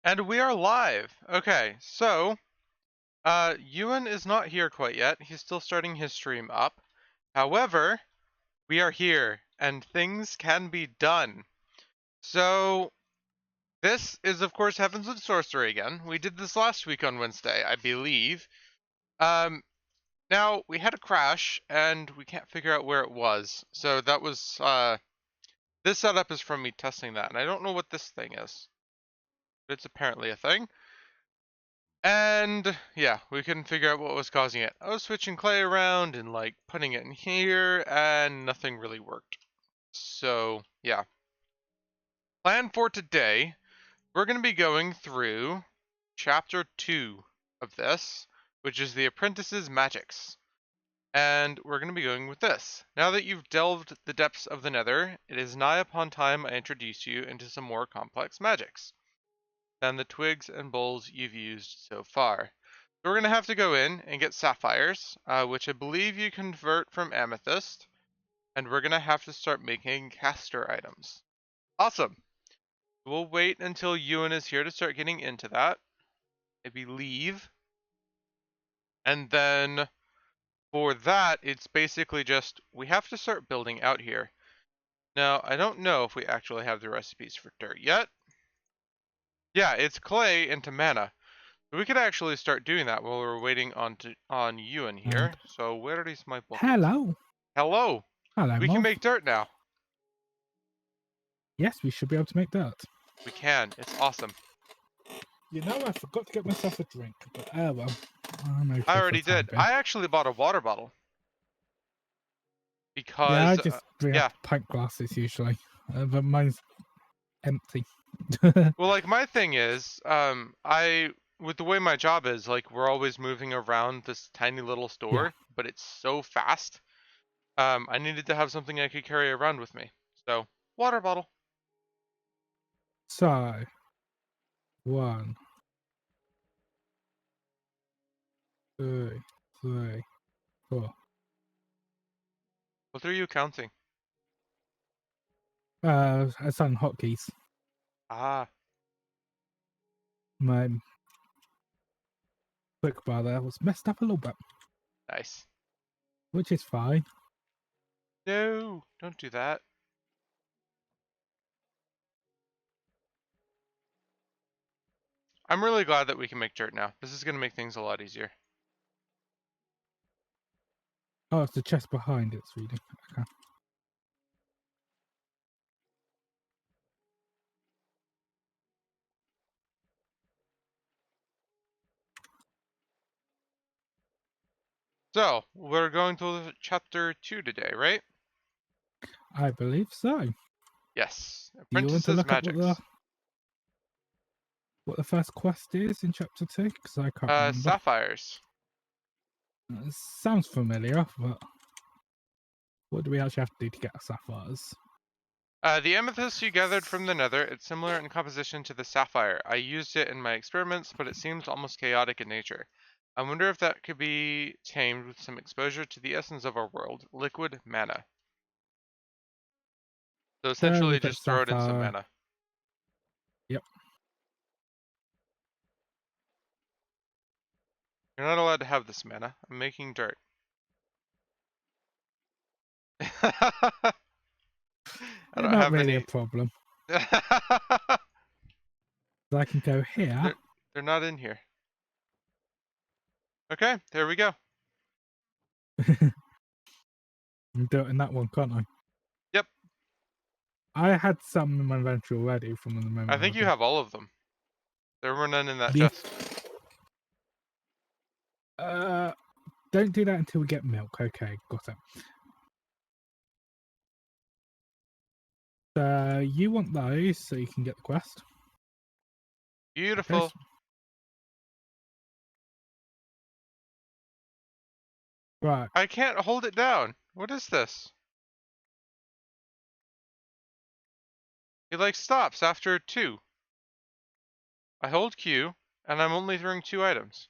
And we are live. Okay, so Ewan is not here quite yet. He's still starting his stream up. However, we are here and things can be done. So this is of course Heavens of Sorcery again. We did this last week on Wednesday, I believe. Um Now we had a crash and we can't figure out where it was. So that was this setup is from me testing that, and I don't know what this thing is. But it's apparently a thing. And yeah, we couldn't figure out what was causing it. I was switching clay around and like putting it in here and nothing really worked. So yeah. Plan for today, we're going to be going through chapter 2 of this, which is the apprentice's magics. And we're going to be going with this. Now that you've delved the depths of the nether, it is nigh upon time I introduce you into some more complex magics than the twigs and bowls you've used so far. So we're going to have to go in and get sapphires, which I believe you convert from amethyst, and we're going to have to start making caster items. Awesome. We'll wait until Ewan is here to start getting into that, I believe. And then for that, it's basically just, we have to start building out here. Now, I don't know if we actually have the recipes for dirt yet. Yeah, it's clay into mana. We could actually start doing that while we're waiting on Ewan And here. So where is my bucket? hello. Hello. Hello, We can Moth. make dirt now. Yes, we should be able to make dirt. We can. It's awesome. You know, I forgot to get myself a drink, but well. I'm okay I for already the time did. being. I actually bought a water bottle Yeah, I because just bring yeah. up pint glasses usually, but mine's empty. Well, like my thing is, I with the way my job is, like we're always moving around this tiny little Yeah. store, but it's so fast. I needed to have something I could carry around with me. So, water bottle. So, 1, 2, 3, 4. What are you counting? It's on hotkeys. Ah, My quick bar there was messed up a little bit, nice. which is fine. No, don't do that. I'm really glad that we can make dirt now. This is going to make things a lot easier. Oh, it's the chest behind it's reading. Okay. So, we're going to chapter 2 today, right? I believe so. Yes. Do you want to Apprentice's look up Magics. what the first quest is in chapter 2? Because I can't remember. Sapphires. It sounds familiar, but what do we actually have to do to get sapphires? The amethyst you gathered from the nether, it's similar in composition to the sapphire. I used it in my experiments, but it seems almost chaotic in nature. I wonder if that could be tamed with some exposure to the essence of our world, liquid mana. So There essentially we've got just throw it in some sapphire. mana. Yep. You're not allowed to have this mana. I'm making dirt. I They're don't not have really a any. problem. I can go here. They're not in here. Okay, there we go. And do it in that one, can't I? Yep. I had some in my inventory already from the moment I think you have all of them. There were none in that chest. Don't do that until we get milk. Okay, got it. You want those so you can get the quest. Beautiful. Okay. Right. I can't hold it down. What is this? It like stops after 2. I hold Q, and I'm only throwing 2 items.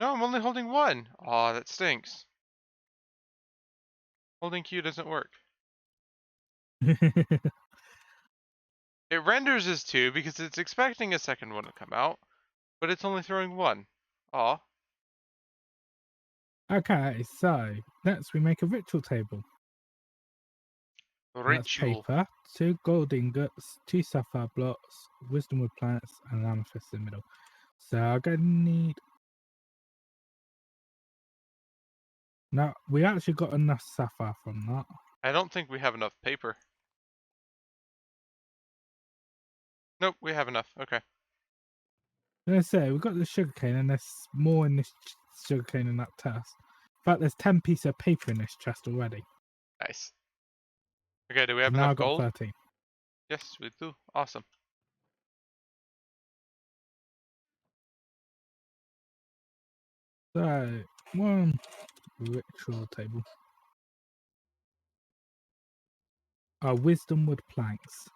No, I'm only holding 1. Aw, that stinks. Holding Q doesn't work. It renders as 2 because it's expecting a second one to come out, but it's only throwing 1. Aw. Okay, so next we make a ritual table. That's Ritual. paper, 2 gold ingots, 2 sapphire blocks, wisdom wood plants, and an amethyst in the middle. So I'm gonna need. Now we actually got enough sapphire from that. I don't think we have enough paper. Nope, we have enough. Okay. Let's say we got the sugarcane, and there's more in this sugarcane in that chest. In fact, there's 10 pieces of paper in this chest already. Nice. Okay, do we have And now enough I've got gold? 13. Yes, we do. Awesome. So, one ritual table. Wisdom wood planks.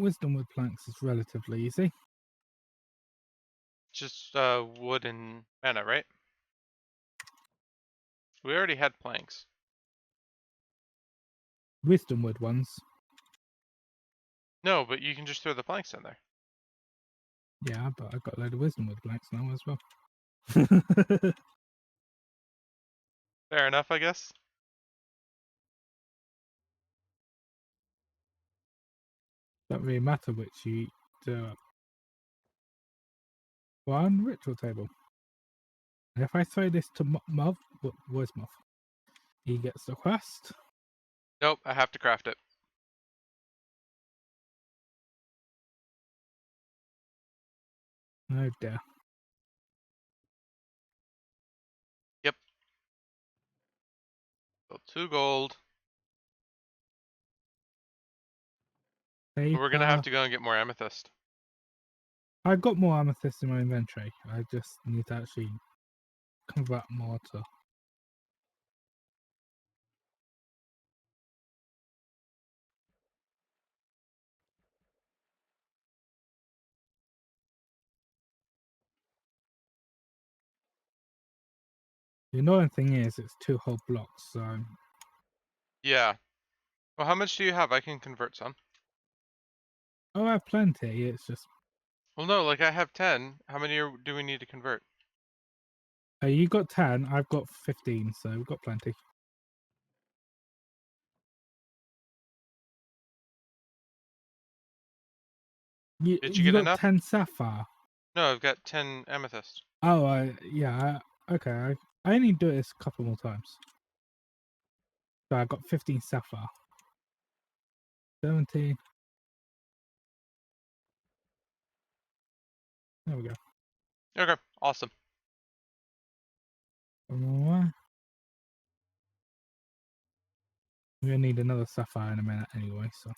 Wisdom wood planks is relatively easy. Just wood and mana, right? We already had planks. Wisdom wood ones. No, but you can just throw the planks in there. Yeah, but I've got a load of wisdom wood planks now as well. Fair enough, I guess. Don't really matter which you do. One ritual table. And if I throw this to Muv, where's Muv? He gets the quest. Nope, I have to craft it. Oh dear. Yep. So 2 gold. But we're gonna have Paper. to go and get more amethyst. I've got more amethyst in my inventory. I just need to actually convert more to. The annoying thing is, it's 2 whole blocks, so. Yeah. Well, how much do you have? I can convert some. Oh, I have plenty. It's just. Well, no, like I have 10. How many do we need to convert? You got 10, I've got 15, so we've got plenty. You, Did you you get got enough? 10 sapphire. No, I've got 10 amethyst. Oh, yeah. Okay, I only do this a couple more times. So I got 15 sapphire. 17. There we go. Okay, awesome. We're gonna need another sapphire in a minute anyway, so.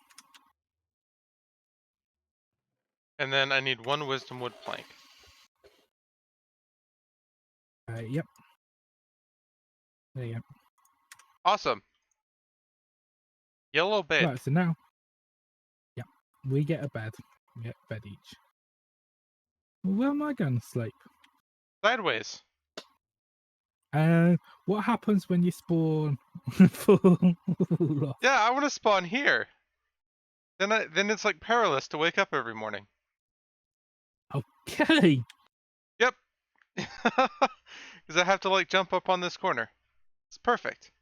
And then I need 1 wisdom wood plank. Yep. There you go. Awesome. Yellow bed. Right, so now. Yeah, we get a bed. We get a bed each. Well, where am I going to sleep? Sideways. And what happens when you spawn full off? Yeah, I want to spawn here. Then it's like perilous to wake up every morning. Okay. Yep. Because I have to like jump up on this corner. It's perfect.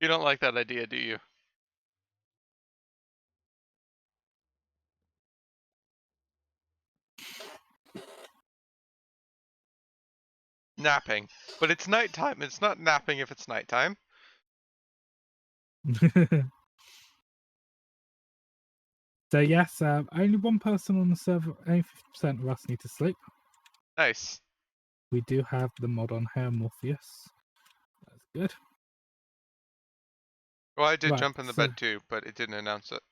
You don't like that idea, do you? Napping. But it's nighttime. It's not napping if it's nighttime. So yes, only one person on the server. Only 50% of us need to sleep. Nice. We do have the mod on Hair Morpheus. That's good. Well, I did Right. jump in the So, bed too, but it didn't announce it.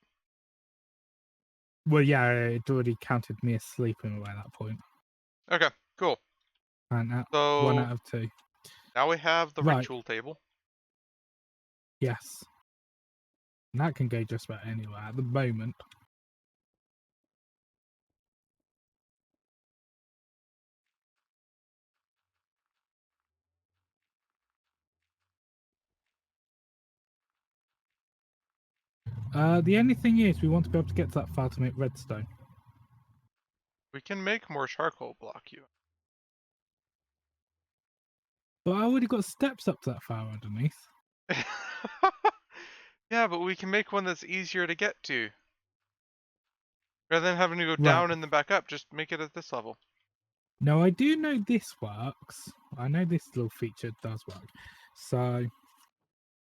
well, yeah, it already counted me as sleeping by that point. Okay, cool. And 1 So out of 2. now we have the Right. ritual table. Yes. And that can go just about anywhere at the moment. The only thing is, we want to be able to get that far to make redstone. We can make more charcoal block, you. But I already got steps up that far underneath. Yeah, but we can make one that's easier to get to. Rather than having to go Right. down and then back up, just make it at this level. Now, I do know this works. I know this little feature does work. So,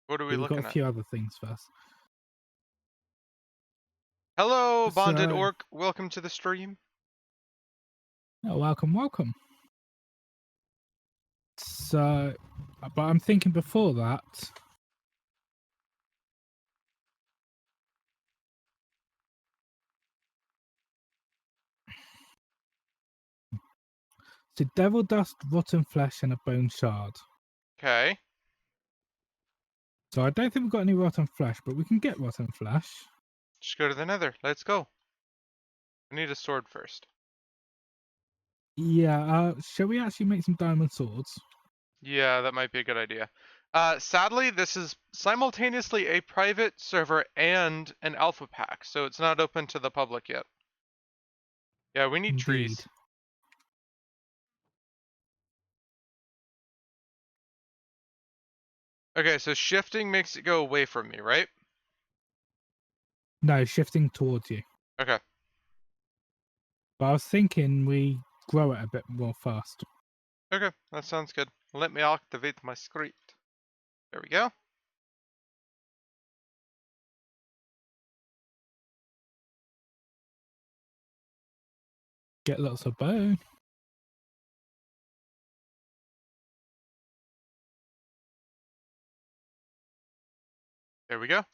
What are we we've got a looking at? few other things first. Hello, bonded So, orc. Welcome to the stream. oh, welcome. So, but I'm thinking before that, so devil dust, rotten flesh, and a bone shard. Okay. So I don't think we've got any rotten flesh, but we can get rotten flesh. Just go to the nether. Let's go. I need a sword first. Yeah, shall we actually make some diamond swords? Yeah, that might be a good idea. Sadly, this is simultaneously a private server and an alpha pack, so it's not open to the public yet. Yeah, we need Indeed. trees. Okay, so shifting makes it go away from me, right? No, shifting towards you. Okay. But I was thinking we grow it a bit more fast. Okay, that sounds good. Let me activate my script. There we go. Get lots of bone. There we go.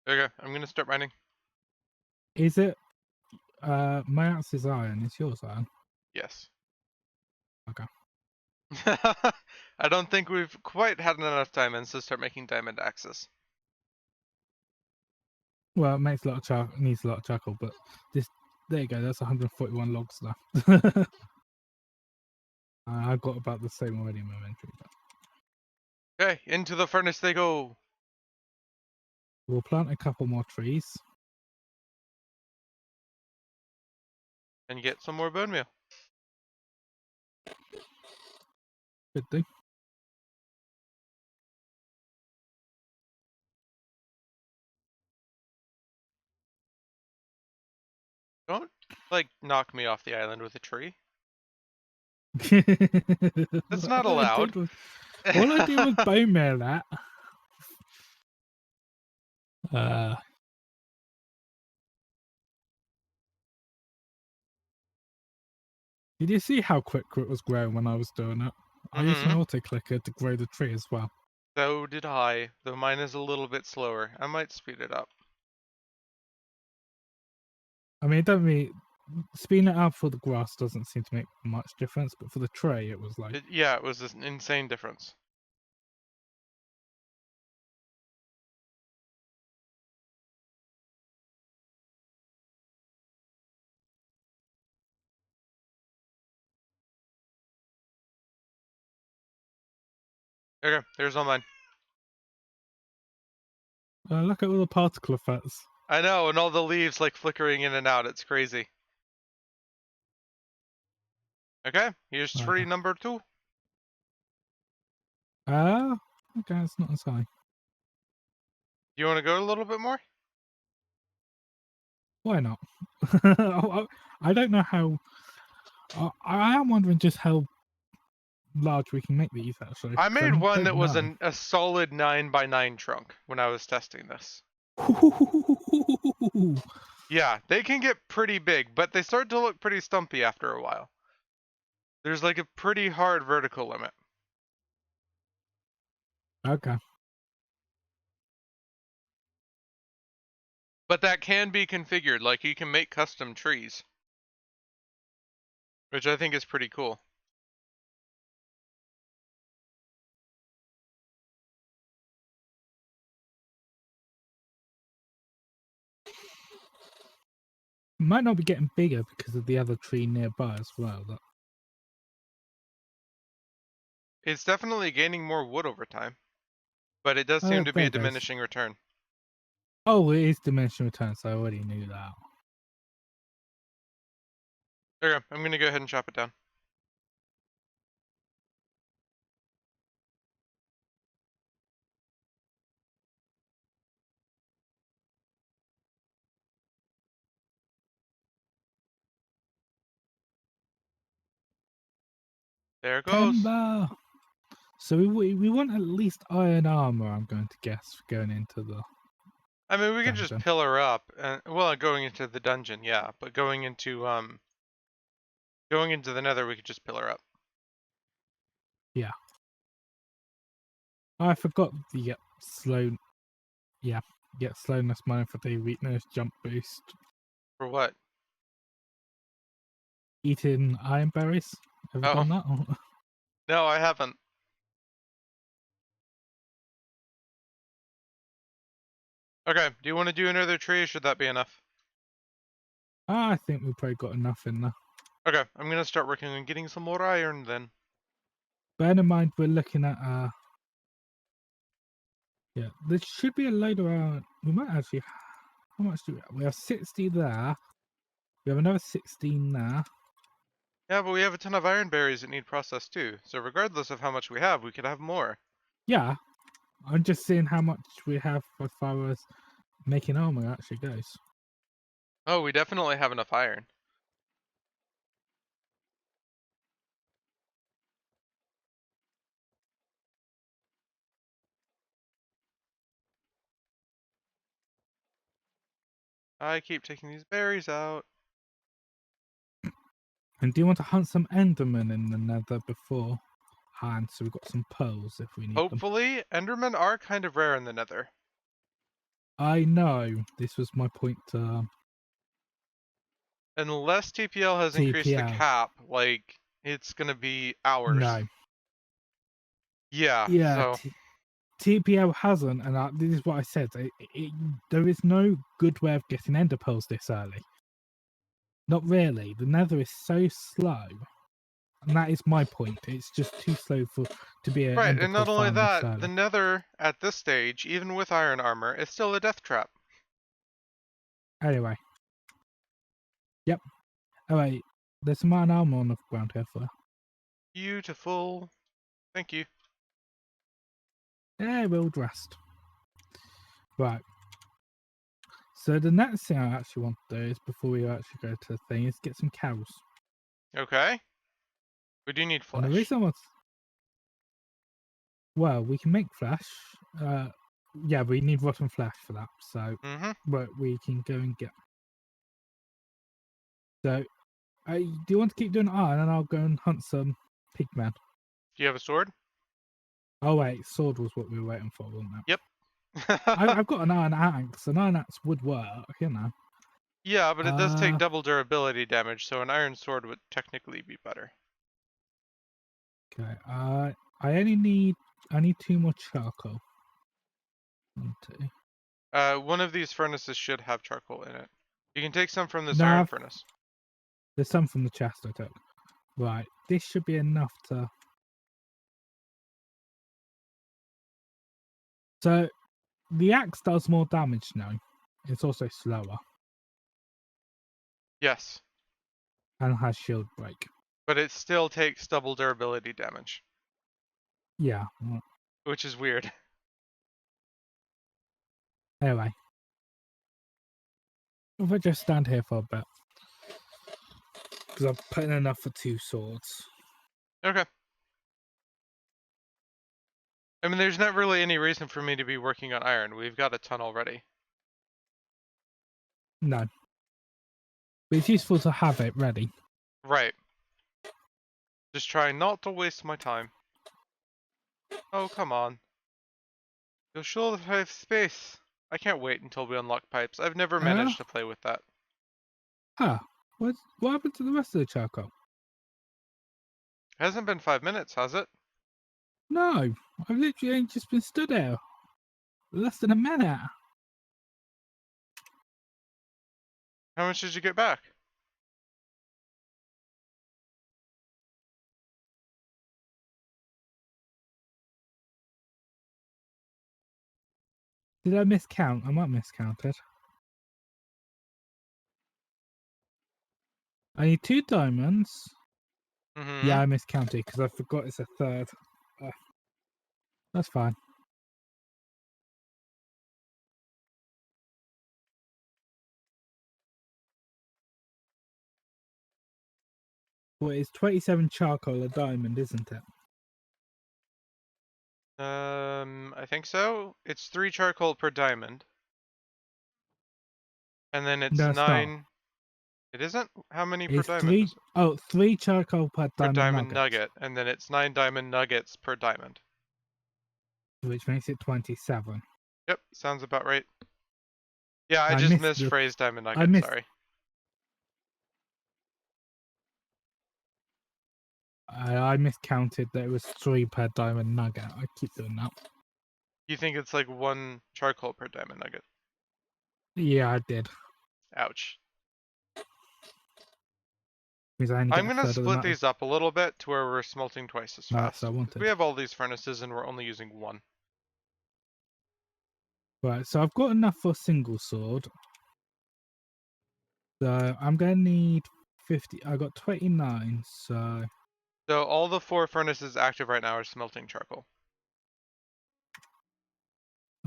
Okay, I'm gonna start mining. Is it? My axe is iron. Is yours iron? Yes. Okay. I don't think we've quite had enough diamonds to start making diamond axes. Well, it makes a lot of charcoal. Needs a lot of charcoal, but this. There you go. That's 141 logs left. I've got about the same already in my inventory. Okay, into the furnace they go. We'll plant a couple more trees. And get some more bone meal. Good do. Don't, like, knock me off the island with a tree. That's not all allowed. I did was bone meal that. Uh, did you see how quick it was growing when I was doing it? I used my auto clicker to grow the tree as well. So did I, though mine is a little bit slower. I might speed it up. I mean, it don't really speeding it up for the grass doesn't seem to make much difference, but for the tray, it was like Yeah, it was an insane difference. Okay, there's all mine. look at all the particle effects. I know, and all the leaves like flickering in and out. It's crazy. Okay, here's tree number 2. Okay, it's not as high. Do you want to go a little bit more? Why not? I don't know how. I am wondering just how large we can make these actually. I 'Cause I made one don't that was know. a solid 9x9 trunk when I was testing this. Yeah, they can get pretty big, but they start to look pretty stumpy after a while. There's like a pretty hard vertical limit. Okay. But that can be configured, like you can make custom trees. Which I think is pretty cool. might not be getting bigger because of the other tree nearby as well. It's definitely gaining more wood over time, but it does seem to be There a it goes. diminishing return. Oh, it is dimension returns. I already knew that. Okay, I'm gonna go ahead and chop it down. There it goes. Timber. So we want at least iron armor. I'm going to guess for going into the I mean, we could just dungeon. pillar up, and well, going into the dungeon, yeah, but going into the nether, we could just pillar up. Yeah. I forgot the slow. Yeah, get slowness mine for the weakness jump boost. For what? Eating iron berries. Ever Oh, done that? no, I haven't. Okay, do you want to do another tree, or should that be enough? I think we've probably got enough in there. Okay, I'm gonna start working on getting some more iron then. Bear in mind we're looking at yeah, there should be a load around. We might actually. How much do we have? We have 60 there. We have another 16 there. Yeah, but we have a ton of iron berries that need processed too, so regardless of how much we have, we could have more. Yeah, I'm just seeing how much we have as far as making armor actually goes. Oh, we definitely have enough iron. I keep taking these berries out. And do you want to hunt some Endermen in the Nether beforehand? So we've got some pearls if we need them. Hopefully, Endermen are kind of rare in the nether. I know this was my point. Unless TPL has increased the TPL. cap, like, it's gonna be hours. No. Yeah, Yeah, so... TPL hasn't, and this is what I said. There is no good way of getting Ender pearls this early. Not really. The Nether is so slow, and that is my point. It's just too slow to be an Right, Ender and pearl not only farm this that, the early. nether, at this stage, even with iron armor, is still a death trap. Anyway. Yep. Oh wait, there's some iron armor on the ground here for. Beautiful. Thank you. Yeah, well dressed. Right. So the next thing I actually want to do is before we actually go to the thing is get some cows. Okay. We do need And the flesh. reason I want, well, we can make flesh. Yeah, we need rotten flesh for that. So, Mm-hmm. but we can go and get. So, do you want to keep doing iron, and I'll go and hunt some pigmen? Do you have a sword? Oh wait, sword was what we were waiting for, wasn't it? Yep. I've got an iron axe. An iron axe would work, you know. Yeah, but it does take Uh, double durability damage, so an iron sword would technically be better. okay. I need 2 more charcoal. 1, 2. One of these furnaces should have charcoal in it. You can take some from this No, iron furnace. there's some from the chest I took. Right, this should be enough to. So the axe does more damage now. It's also slower Yes, and has shield break. but it still takes double durability damage, Yeah. Well, which is weird. anyway, if I just stand here for a bit, because I'm putting enough for 2 swords. Okay. I mean, there's not really any reason for me to be working on iron. We've got a ton already. No, but it's useful to have it ready. Right. Just trying not to waste my time. Oh, come on. You'll surely have space. I can't wait until we unlock pipes. I've never Uh, managed to play with that. huh. What happened to the rest of the charcoal? Hasn't been 5 minutes, has it? No, I've literally only just been stood there less than a minute. How much did you get back? Did I miscount? I might miscount it. I need 2 diamonds. Mm-hmm. Yeah, I miscounted because I forgot it's a third. Uh, that's fine. Well, it's 27 charcoal a diamond, isn't it? I think so. It's 3 charcoal per diamond. And then it's No, it's not. 9. It isn't? How many per It's diamond 3. is it? Oh, 3 charcoal per Per diamond diamond nugget, nugget. And then it's 9 diamond nuggets per diamond. which makes it 27. Yep, sounds about right. Yeah, I I just missed the. misphrased diamond I nugget, missed. sorry. I miscounted that it was 3 per diamond nugget. I keep doing that. You think it's like 1 charcoal per diamond nugget. Yeah, I did. Ouch. Because I only I'm get a gonna third of the split metal. these up a little bit to where we're smelting twice as No, that's fast. what I 'Cause we wanted. have all these furnaces and we're only using 1. Right, so I've got enough for a single sword. So I'm going to need 50. I got 29, so. So all the 4 furnaces active right now are smelting charcoal.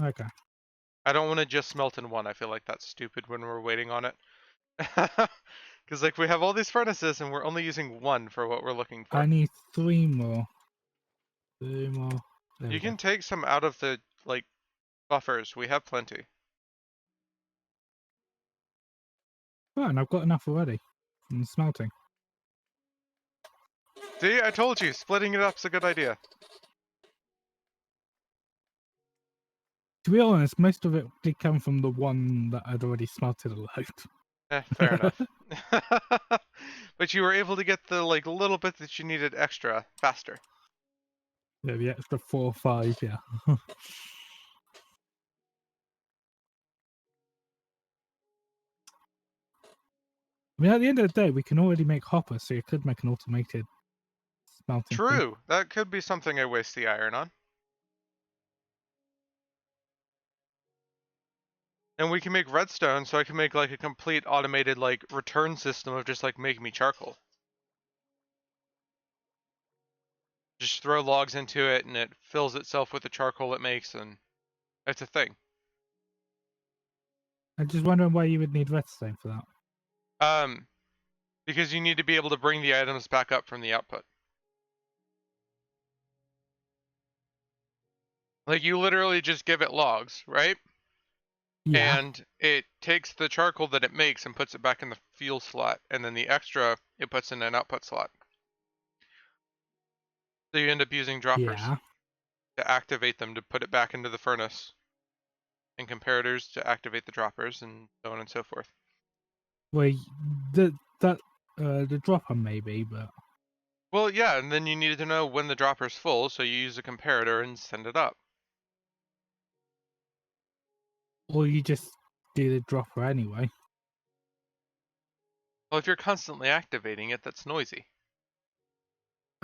Okay. I don't want to just smelt in 1. I feel like that's stupid when we're waiting on it. Because like we have all these furnaces and we're only using 1 for what we're looking I for. need 3 more. 3 more. There You we go. can take some out of the like buffers. We have plenty. Right, and I've got enough already from smelting. See, I told you, splitting it up's a good idea. To be honest, most of it did come from the one that I'd already smelted a Fair load. enough. But you were able to get the like little bit that you needed extra faster. Yeah, the extra 4 or 5, yeah. I mean, at the end of the day, we can already make hoppers, so you could make an automated smelting thing. True. That could be something I waste the iron on. And we can make redstone, so I can make like a complete automated like return system of just like make me charcoal. Just throw logs into it and it fills itself with the charcoal it makes, and it's a thing. I'm just wondering why you would need redstone for that. Because you need to be able to bring the items back up from the output. Like you literally just give it logs, right? Yeah, And it takes the charcoal that it makes and puts it back in the fuel slot, and then the extra it puts in an output slot. So you end up using droppers yeah. to activate them to put it back into the furnace, and comparators to activate the droppers, and so on and so forth. Well, the dropper maybe, but Well, yeah, and then you needed to know when the dropper's full, so you use a comparator and send it up. or you just do the dropper anyway. Well, if you're constantly activating it, that's noisy.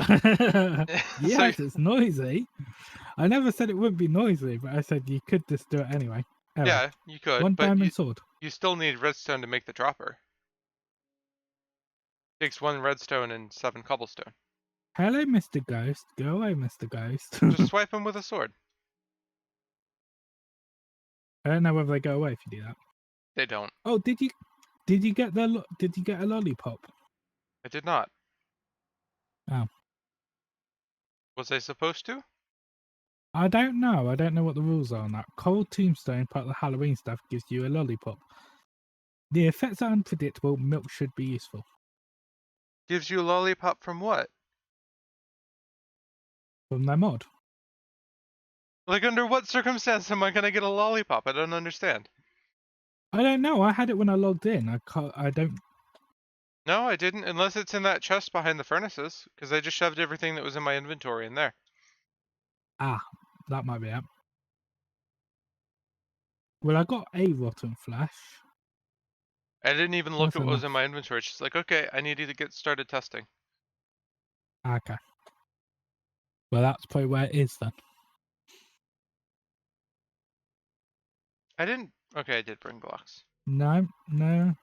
So Yes, it's noisy. I never said it wouldn't be noisy, but I said you could just do it anyway. Anyway, yeah, you could, 1 but diamond sword. you still need redstone to make the dropper. It takes 1 redstone and 7 cobblestone. Hello, Mr. Ghost. Go away, Mr. Ghost. Just swipe them with a sword. I don't know whether they go away if you do that. They don't. Oh, did you get did you get a lollipop? I did not. Oh, Was I supposed to? I don't know. I don't know what the rules are on that. Coral Tombstone, part of the Halloween stuff, gives you a lollipop. The effects are unpredictable. Milk should be useful. Gives you a lollipop from what? From their mod. Like, under what circumstance am I gonna get a lollipop? I don't understand. I don't know. I had it when I logged in. I don't. No, I didn't, unless it's in that chest behind the furnaces, because I just shoved everything that was in my inventory in there. Ah, that might be it. Well, I got a rotten flesh. I didn't even look That's at what was in enough. my inventory. She's like, okay, I need you to get started testing. Okay. Well, that's probably where it is then. I didn't. Okay, I did bring blocks. No, no.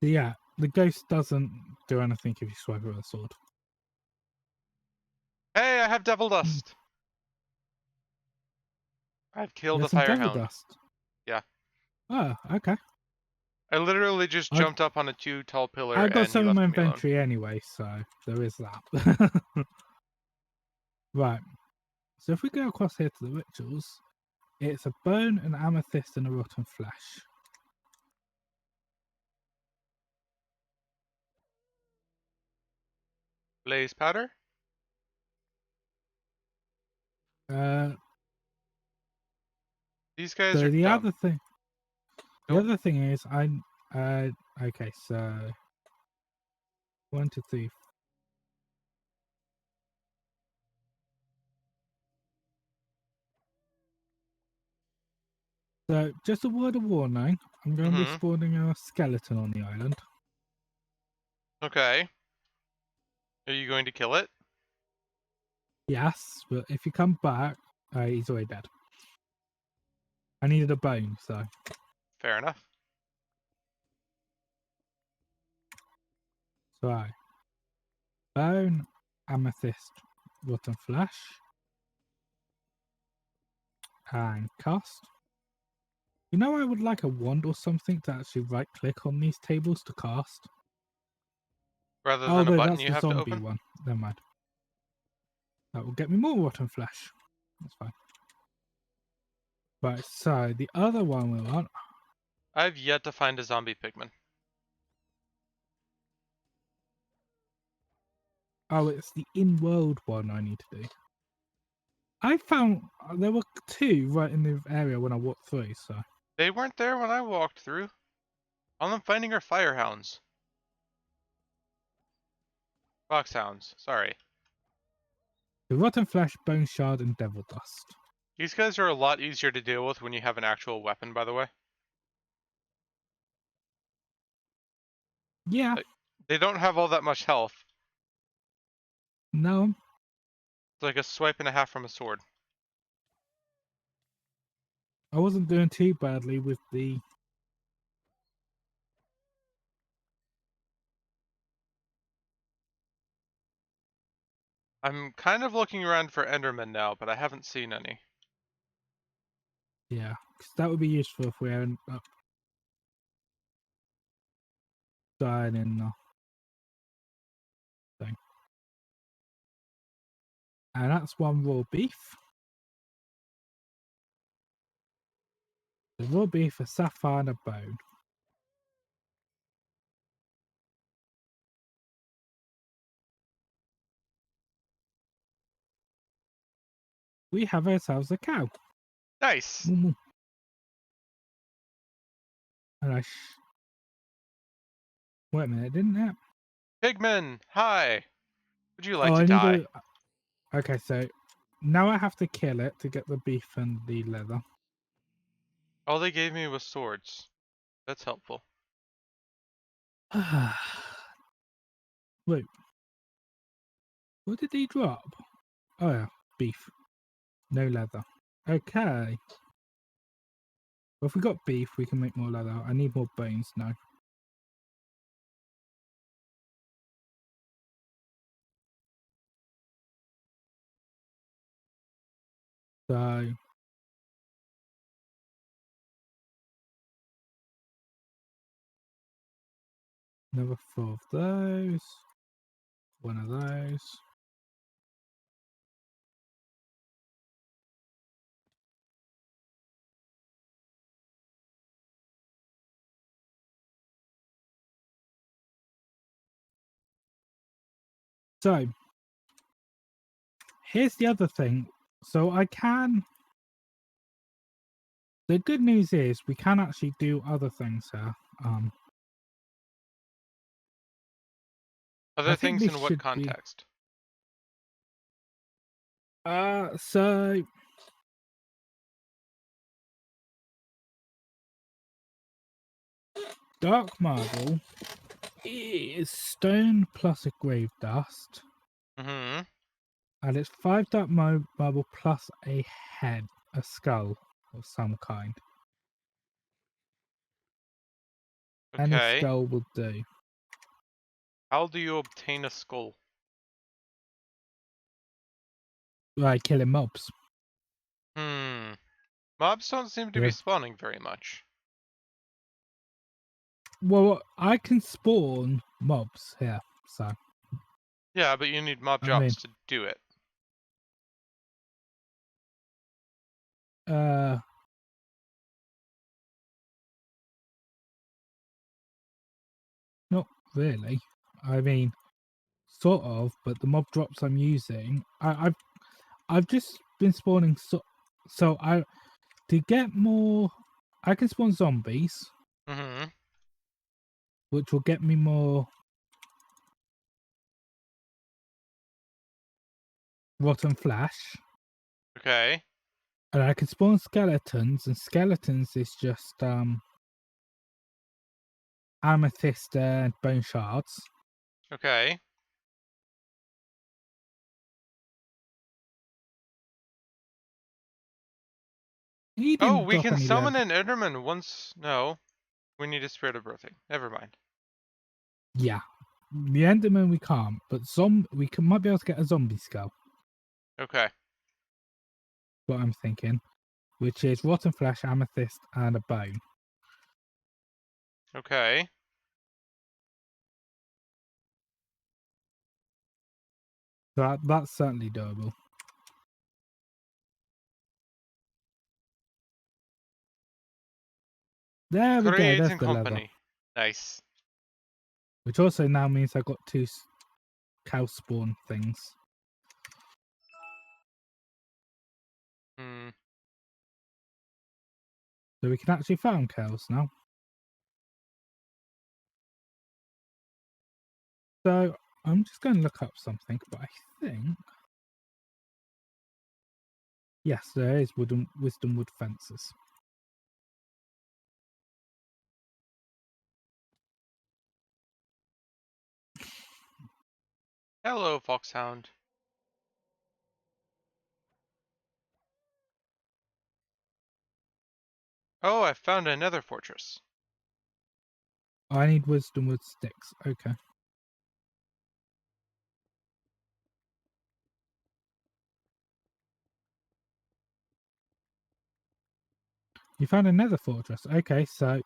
Yeah, the ghost doesn't do anything if you swipe it with a sword. Hey, I have devil Hmm. dust. I've killed a There's some devil firehound. dust. Yeah. Oh, okay. I literally just I jumped up on a too tall pillar I got and he some in my left me alone. inventory anyway, so there is that. Right. So if we go across here to the rituals, it's a bone, an amethyst, and a rotten flesh. Blaze powder? Uh, These guys so are the dumb. other thing, the Nope. other thing is okay. So 1, 2, 3. So just a word of warning, I'm going to be Mm-hmm. spawning a skeleton on the island. Okay. Are you going to kill it? Yes, but if you come back, he's already dead. I needed a bone, so Fair enough. bone, amethyst, rotten flesh, and cast. You know, I would like a wand or something to actually right click on these tables to cast. Rather Oh than a no, button that's you the have to zombie open? one. Never mind. That will get me more rotten flesh. That's fine. Right, so the other one we want. I've yet to find a zombie pigman. Oh, it's the in-world one I need to do. I found there were 2 right in the area when I walked through, so. They weren't there when I walked through. All I'm finding are firehounds. Foxhounds, sorry. The rotten flesh, bone shard, and devil dust. These guys are a lot easier to deal with when you have an actual weapon, by the way. Yeah, Like, they don't have all that much health. no, It's like a swipe and a half from a sword. I wasn't doing too badly with the. I'm kind of looking around for Endermen now, but I haven't seen any. Yeah, because that would be useful if we end up dying in the thing. And that's 1 raw beef. The raw beef, a sapphire, and a bone. We have ourselves a cow. Nice! Moo moo. And wait a minute, didn't it? Pigman, hi! Would you like Oh, to I need die? to. Okay, so now I have to kill it to get the beef and the leather. All they gave me was swords. That's helpful. Wait, what did he drop? Oh yeah, beef. No leather. Okay. Well, if we got beef, we can make more leather. I need more bones now. So another 4 of those. 1 of those. So here's the other thing. So I can. The good news is we can actually do other things here. I Other think things this in what should be. context? So dark marble is stone plus a grave dust, Mm-hmm. and it's 5 dark marble plus a head, a skull of some kind. Any Okay. skull will do. How do you obtain a skull? Like killing mobs. Hmm. Mobs don't seem to be Yeah. spawning very much. Well, I can spawn mobs here, so Yeah, but you need mob I mean, drops to do it. uh, not really. I mean, sort of, but the mob drops I'm using, I've just been spawning so I to get more. I can spawn zombies, Mm-hmm. which will get me more rotten flesh, Okay. and I can spawn skeletons, and skeletons is just amethyst and bone shards. Okay. He Oh, didn't we drop can any summon leather. an Enderman once. No, we need a Spirit of Birthing. Never mind. Yeah, the Enderman we can't, but might be able to get a zombie skull. Okay. What I'm thinking, which is rotten flesh, amethyst, and a bone. Okay. So that's certainly doable. There we go. There's Creating the leather, company. Nice. which also now means I got 2 cow spawn things, Hmm. so we can actually farm cows now. So I'm just going to look up something, but I think yes, there is wisdom wood fences. Hello, Foxhound. Oh, I found another fortress. I need wisdom wood sticks. Okay. You found another fortress. Okay, so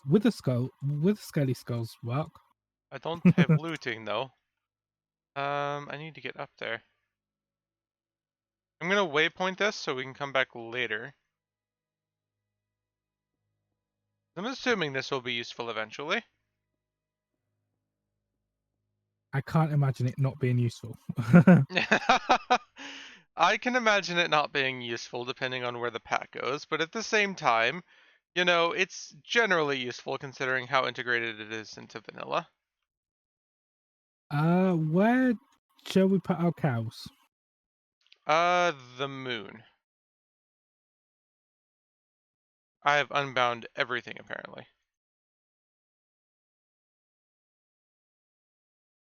with the skelly skulls work. I don't have looting though. I need to get up there. I'm gonna waypoint this so we can come back later. I'm assuming this will be useful eventually. I can't imagine it not being useful. I can imagine it not being useful depending on where the pack goes, but at the same time, you know, it's generally useful considering how integrated it is into vanilla. Where shall we put our cows? The moon. I have unbound everything apparently.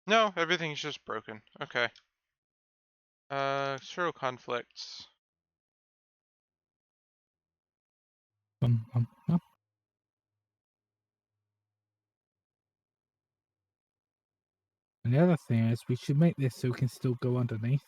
No, everything's just broken. Okay. Zero conflicts. No. And the other thing is, we should make this so we can still go underneath.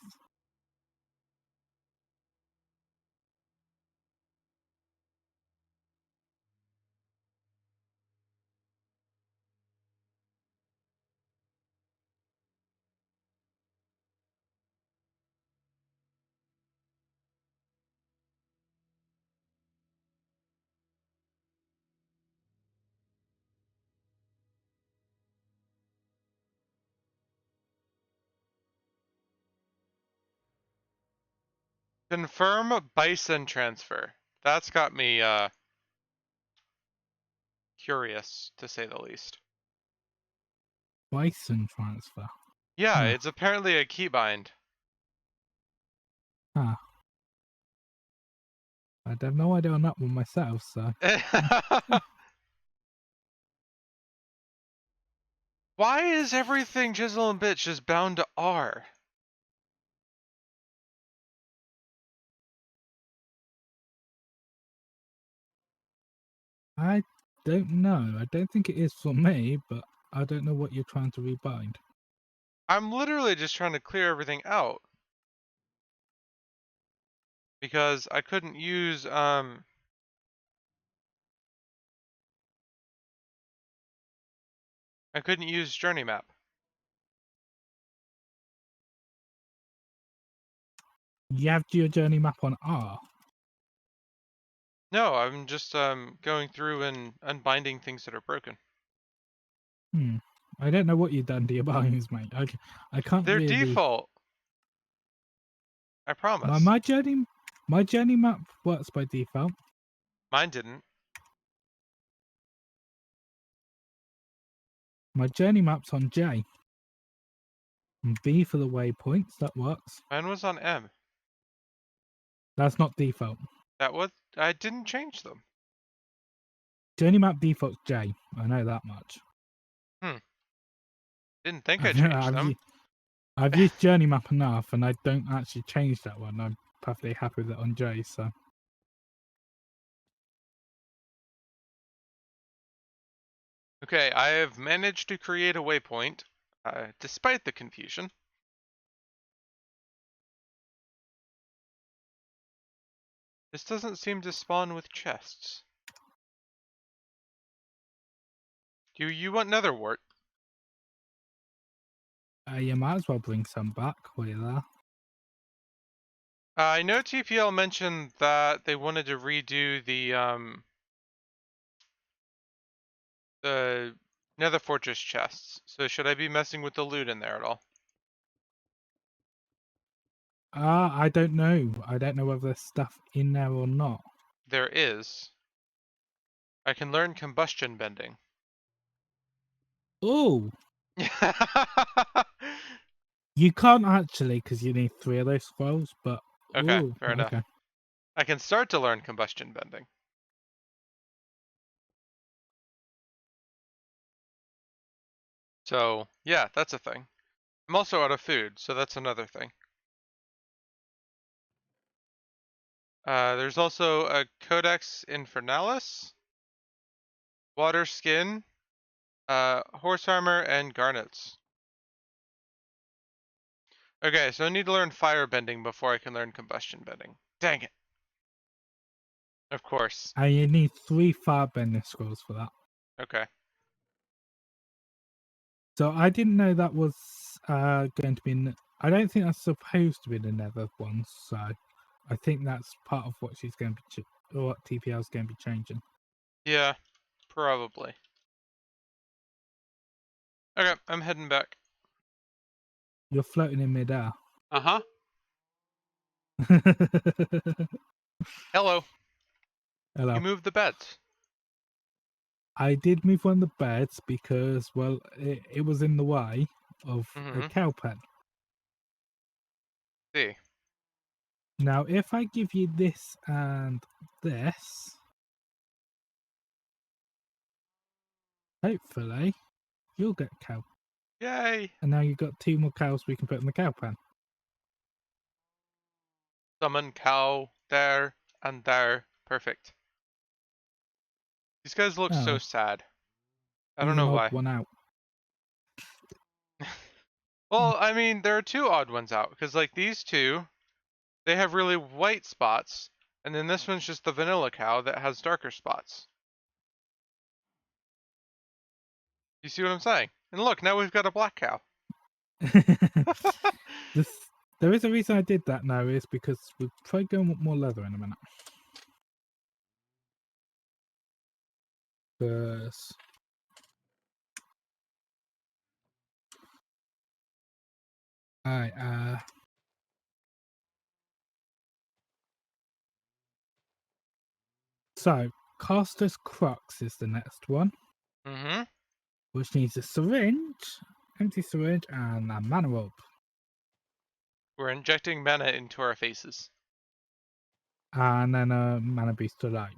Confirm bison transfer. That's got me curious to say the least. Bison transfer. Yeah, Huh. it's apparently a keybind. Huh. I have no idea on that one myself, so Why is everything Chisel and Bitch just bound to R? I don't know. I don't think it is for me, but I don't know what you're trying to rebind. I'm literally just trying to clear everything out. Because I couldn't use, Journey Map. You have your journey map on R. No, I'm just, going through and unbinding things that are broken. I don't know what you've done to your bindings, mate. I can't They're really. default. I My promise. my journey my journey map works by default. Mine didn't. My journey map's on J. And B for the waypoints. That works. Mine was on M. That's not default. I didn't change them. Journey map default's J. I know that much. Didn't think I I've, changed I've, them. u- I've used journey map enough, and I don't actually change that one. I'm perfectly happy with it on J. So Okay, I have managed to create a waypoint, despite the confusion. This doesn't seem to spawn with chests. Do you want nether wart? you might as well bring some back while you're there. I know TPL mentioned that they wanted to redo the nether fortress chests. So should I be messing with the loot in there at all? I don't know. I don't know whether there's stuff in there or not. There is. I can learn combustion bending. Oh, you can't actually because you need 3 of those scrolls. But Okay, oh, fair enough. okay. I can start to learn combustion bending. So, yeah, that's a thing. I'm also out of food, so that's another thing. There's also a Codex Infernalis, water skin, horse armor, and garnets. Okay, so I need to learn fire bending before I can learn combustion bending. Dang it. Of course. And you need 3 firebending scrolls for that. Okay. So I didn't know that was going to be. I don't think that's supposed to be the nether one. So I think that's part of what she's going to be, or what TPL is going to be changing. Yeah, probably. Okay, I'm heading back. You're floating in midair. Uh-huh. Hello. You Hello. moved the beds. I did move one of the beds because, well, it was in the way of a Mm-hmm. cow pen. See. Now, if I give you this and this, hopefully, you'll get cow. Yay. And now you've got 2 more cows we can put in the cow pen. Summon cow there and there. Perfect. These guys look so Oh, sad. I don't he's know an odd why. one out. Well, I mean, there are 2 odd ones out, because like these 2, they have really white spots, and then this one's just the vanilla cow that has darker spots. You see what I'm saying? And look, now we've got a black cow. this, there is a reason I did that now, is because we're probably going with more leather in a minute. Because Alright, so Caster's Crux is the next one, Mm-hmm. which needs a syringe, empty syringe, and a mana orb. We're injecting mana into our faces. And then a mana boost to light.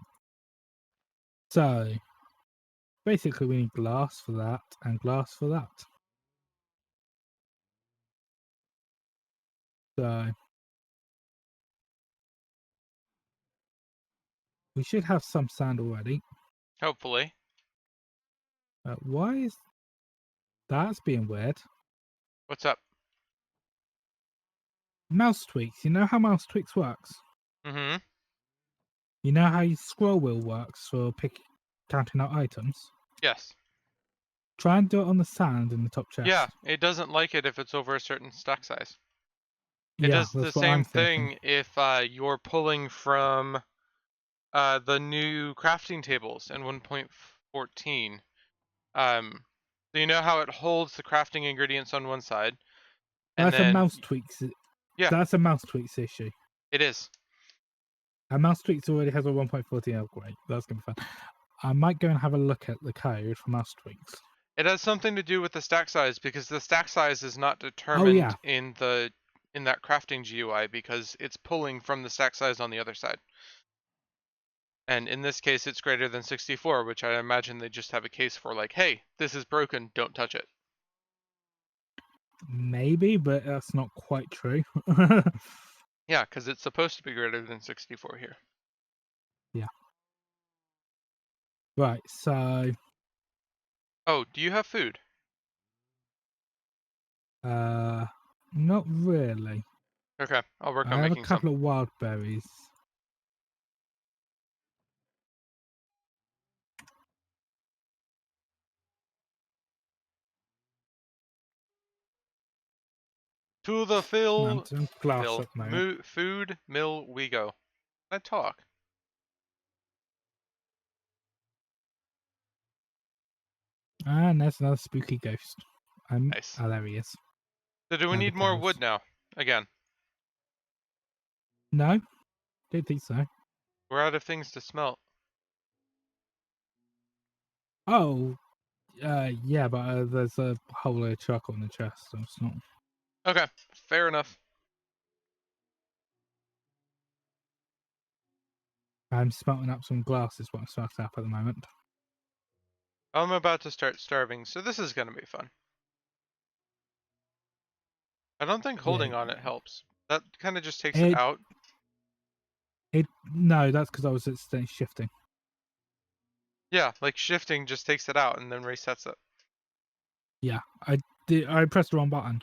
So basically we need glass for that and glass for that. So we should have some sand already. Hopefully. Why is that's being weird? What's up? Mouse tweaks. You know how mouse tweaks works? Mm-hmm. You know how your scroll wheel works for counting out items? Yes. Try and do it on the sand in the top Yeah, chest. it doesn't like it if it's over a certain stack size. It Yeah, does the that's what I'm same thinking. thing if you're pulling from the new crafting tables in 1.14. So you know how it holds the crafting ingredients on one side, and That's a then mouse tweaks. yeah, That's a mouse tweaks issue. it is. And mouse tweaks already has a 1.14 upgrade. That's gonna be fun. I might go and have a look at the code for mouse tweaks. It has something to do with the stack size because the stack size is not Oh yeah, determined in that crafting GUI because it's pulling from the stack size on the other side. And in this case, it's greater than 64, which I imagine they just have a case for like, hey, this is broken, don't touch it. maybe, but that's not quite true. Yeah, because it's supposed to be greater than 64 here. Yeah. Right. So, Oh, do you have food? uh, not really. Okay, I'll work I on have a making some. couple of wild berries. To the And some glass at the moment. food mill we go. I talk. And there's another spooky ghost. Nice. Oh, there he is. So do we Over need more cows. wood now? Again, No, don't think so. we're out of things to smelt. Oh, yeah, but there's a whole load of charcoal in the chest, so it's not. Okay, fair enough. I'm smelting up some glass, is what I'm smelting up at the moment. I'm about to start starving, so this is gonna be fun. I don't think Yeah, holding on it helps. That kind of just takes it it out. no, that's because I was at shifting. Yeah, like shifting just takes it out and then resets it. Yeah, I pressed the wrong button.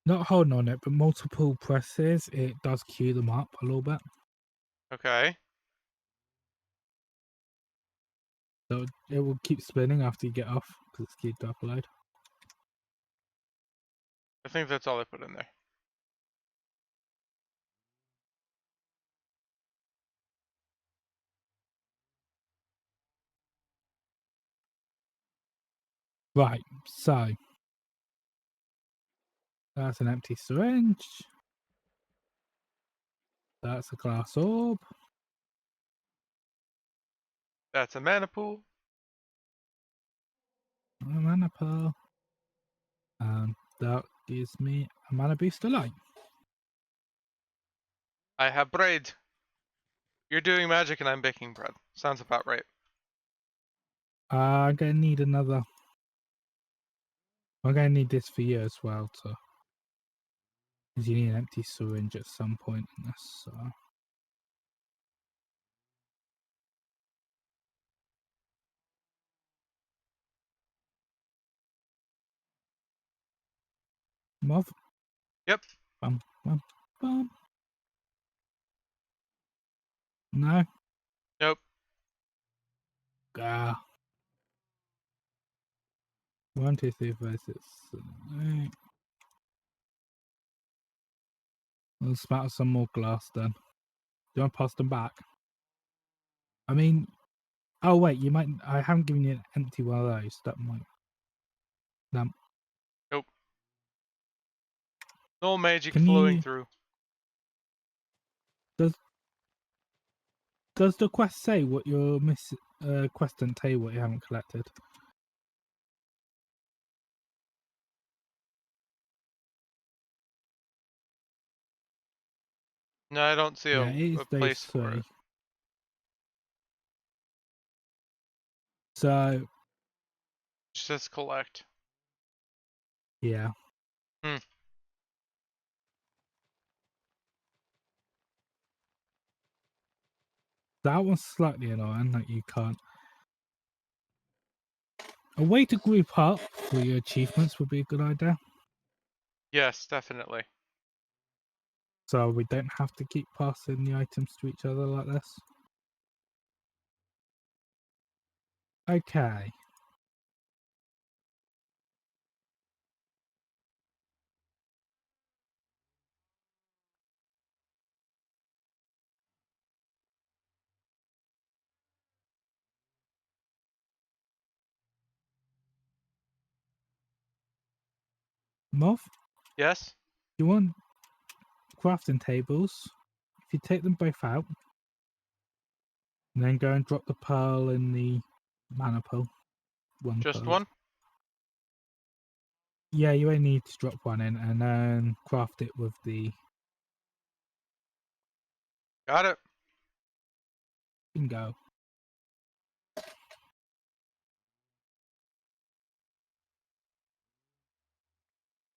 Not holding on it, but multiple presses, it does queue them up a little bit. Okay. So it will keep spinning after you get off because it's queued to upload. I think that's all I put in there. Right, so that's an empty syringe. That's a glass orb. That's a mana pool. A mana pearl. And that gives me a mana booster light. I have bread. You're doing magic and I'm baking bread. Sounds about right. I'm gonna need another. I'm gonna need this for you as well, because you need an empty syringe at some point in this. So. Mov. Yep. Bum, bum, bum. No. Nope. Ah. 1, 2, 3, 4, 6, 7, 8. We'll spatter some more glass then. Do you want to pass them back? I mean, oh wait, you might. I haven't given you an empty one of those. That might. No. Nope. No magic Can flowing you? through. Does the quest say what your quest and tell you what you haven't collected? No, I don't see Yeah, it is a those place for three. it. So It just says collect. yeah. Hmm. That one's slightly annoying that you can't. A way to group up for your achievements would be a good idea. Yes, definitely. So we don't have to keep passing the items to each other like this. Okay. Mov, Yes? you want crafting tables? If you take them both out, and then go and drop the pearl in the mana pool. One Just pearl. one? Yeah, you only need to drop one in and then craft it with the Got it. bingo.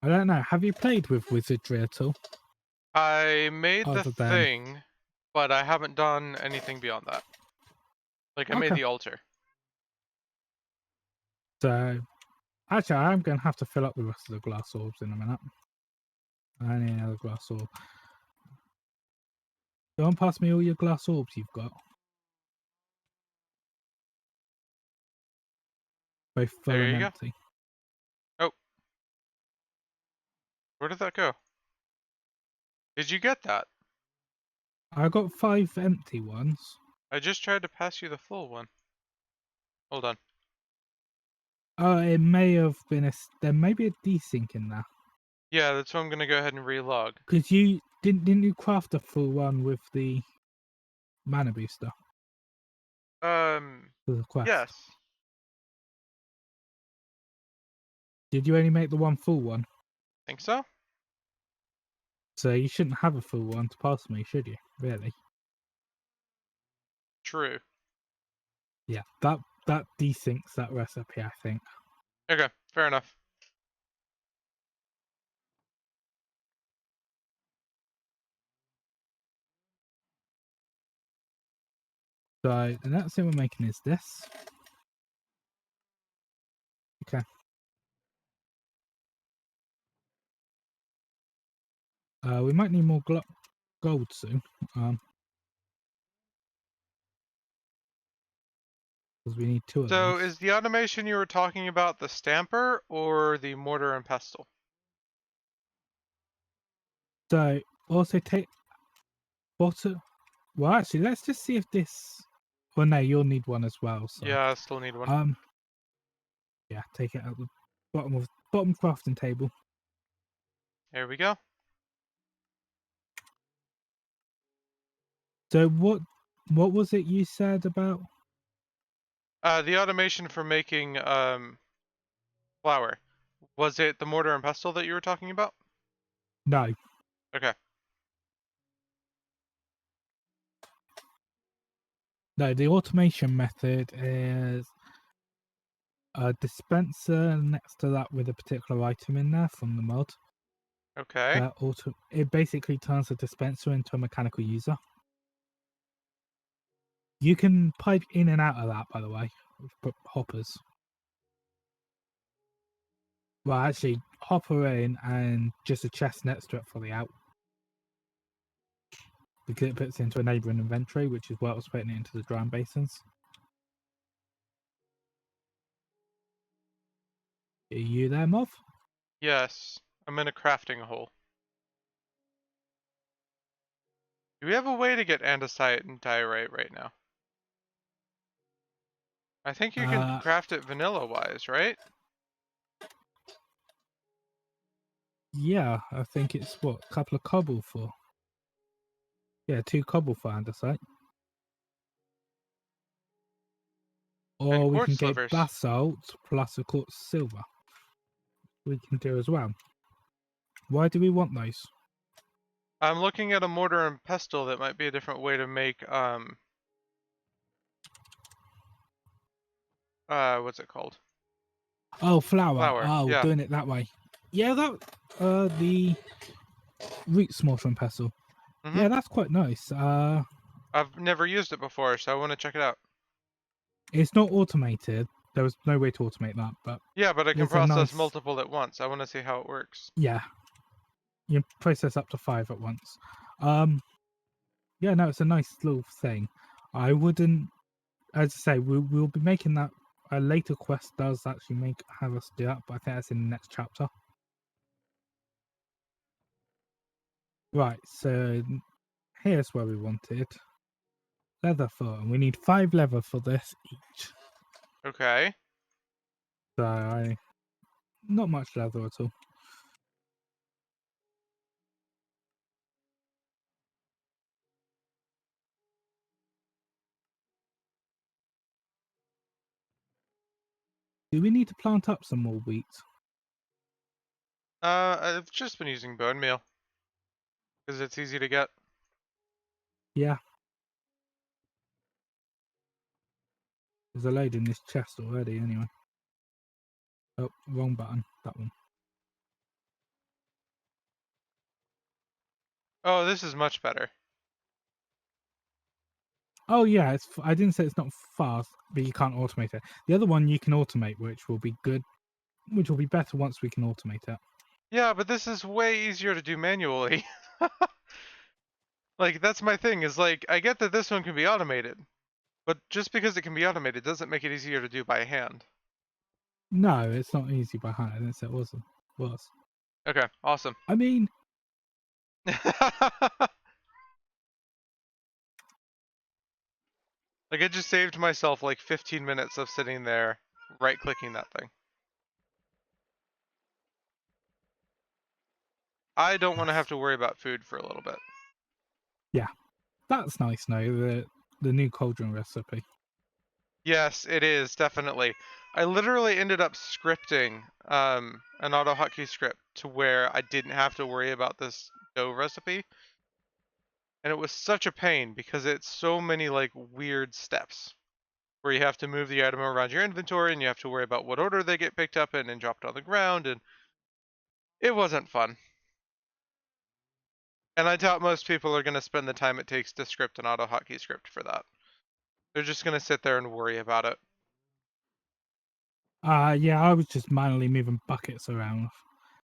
I don't know. Have you played with wizardry at all? I made the Other than thing, but I haven't done anything beyond that. Like, I made okay. the altar. So actually, I'm going to have to fill up the rest of the glass orbs in a minute. I need another glass orb. Don't pass me all your glass orbs you've got. Both full There and you go. empty. Oh. Where did that go? Did you get that? I got 5 empty ones. I just tried to pass you the full one. Hold on. It may have been there may be a desync in there. Yeah, that's why I'm gonna go ahead and relog. Because you didn't you craft a full one with the mana booster for the quest? Yes. Did you only make the one full one? Think so? So you shouldn't have a full one to pass me, should you? Really? True. Yeah, that desyncs that recipe, I think. Okay, fair enough. So the next thing we're making is this. Okay. We might need more gold soon. Because we need 2 of So, these. is the automation you were talking about the stamper or the mortar and pestle? So also take bottom. Well, actually, let's just see if this. Well, no, you'll need one as well. So Yeah, I still need one. yeah, take it out the bottom crafting table. There we go. So what was it you said about? The automation for making flour. Was it the mortar and pestle that you were talking about? No, Okay. no. The automation method is a dispenser next to that with a particular item in there from the mod. Okay. It basically turns the dispenser into a mechanical user. You can pipe in and out of that, by the way, with hoppers. Well, actually, hopper in and just a chest next to it for the out. Because it puts it into a neighbouring inventory, which is what I was putting it into the drum basins. Are you there, Mov? Yes. I'm in a crafting hole. Do we have a way to get andesite and diorite right now? I think you can craft it vanilla-wise, right? Yeah, I think it's what, a couple of cobble for. Yeah, 2 cobble for andesite. And Or we can quartz get slivers. basalt plus a quartz silver. We can do as well. Why do we want those? I'm looking at a mortar and pestle that might be a different way to make what's it called? Oh, flour. Flour. Oh, Yeah. doing it that way. Yeah, the root mortar and pestle. Mm-hmm. Yeah, that's quite nice. I've never used it before, so I want to check it out. It's not automated. There was no way to automate that, but Yeah, but I can it's a process nice. multiple at once. I want to see how it works. Yeah, you can process up to 5 at once. Um, yeah, no, it's a nice little thing. I wouldn't, as I say, we'll be making that. A later quest does actually have us do that, but I think that's in the next chapter. Right, so here's where we wanted leather for, and we need 5 leather for this each. Okay. So not much leather at all. Do we need to plant up some more wheat? I've just been using bone meal because it's easy to get. Yeah, there's a load in this chest already. Anyway. Oh, wrong button. That one. Oh, this is much better. Oh yeah, I didn't say it's not fast, but you can't automate it. The other one you can automate, which will be good, which will be better once we can automate it. Yeah, but this is way easier to do manually. Like, that's my thing, is like, I get that this one can be automated, but just because it can be automated doesn't make it easier to do by hand. No, it's not easy by hand. I didn't say it wasn't. Was. Okay, awesome. I mean, Like, I just saved myself like 15 minutes of sitting there right-clicking that thing. I don't want to yes. have to worry about food for a little bit. Yeah, that's nice. No, the new cauldron recipe. Yes, it is, definitely. I literally ended up scripting an auto hotkey script to where I didn't have to worry about this dough recipe. And it was such a pain because it's so many like weird steps where you have to move the item around your inventory and you have to worry about what order they get picked up in and dropped on the ground, and it wasn't fun. And I doubt most people are going to spend the time it takes to script an auto hotkey script for that. They're just going to sit there and worry about it. Yeah, I was just manually moving buckets around.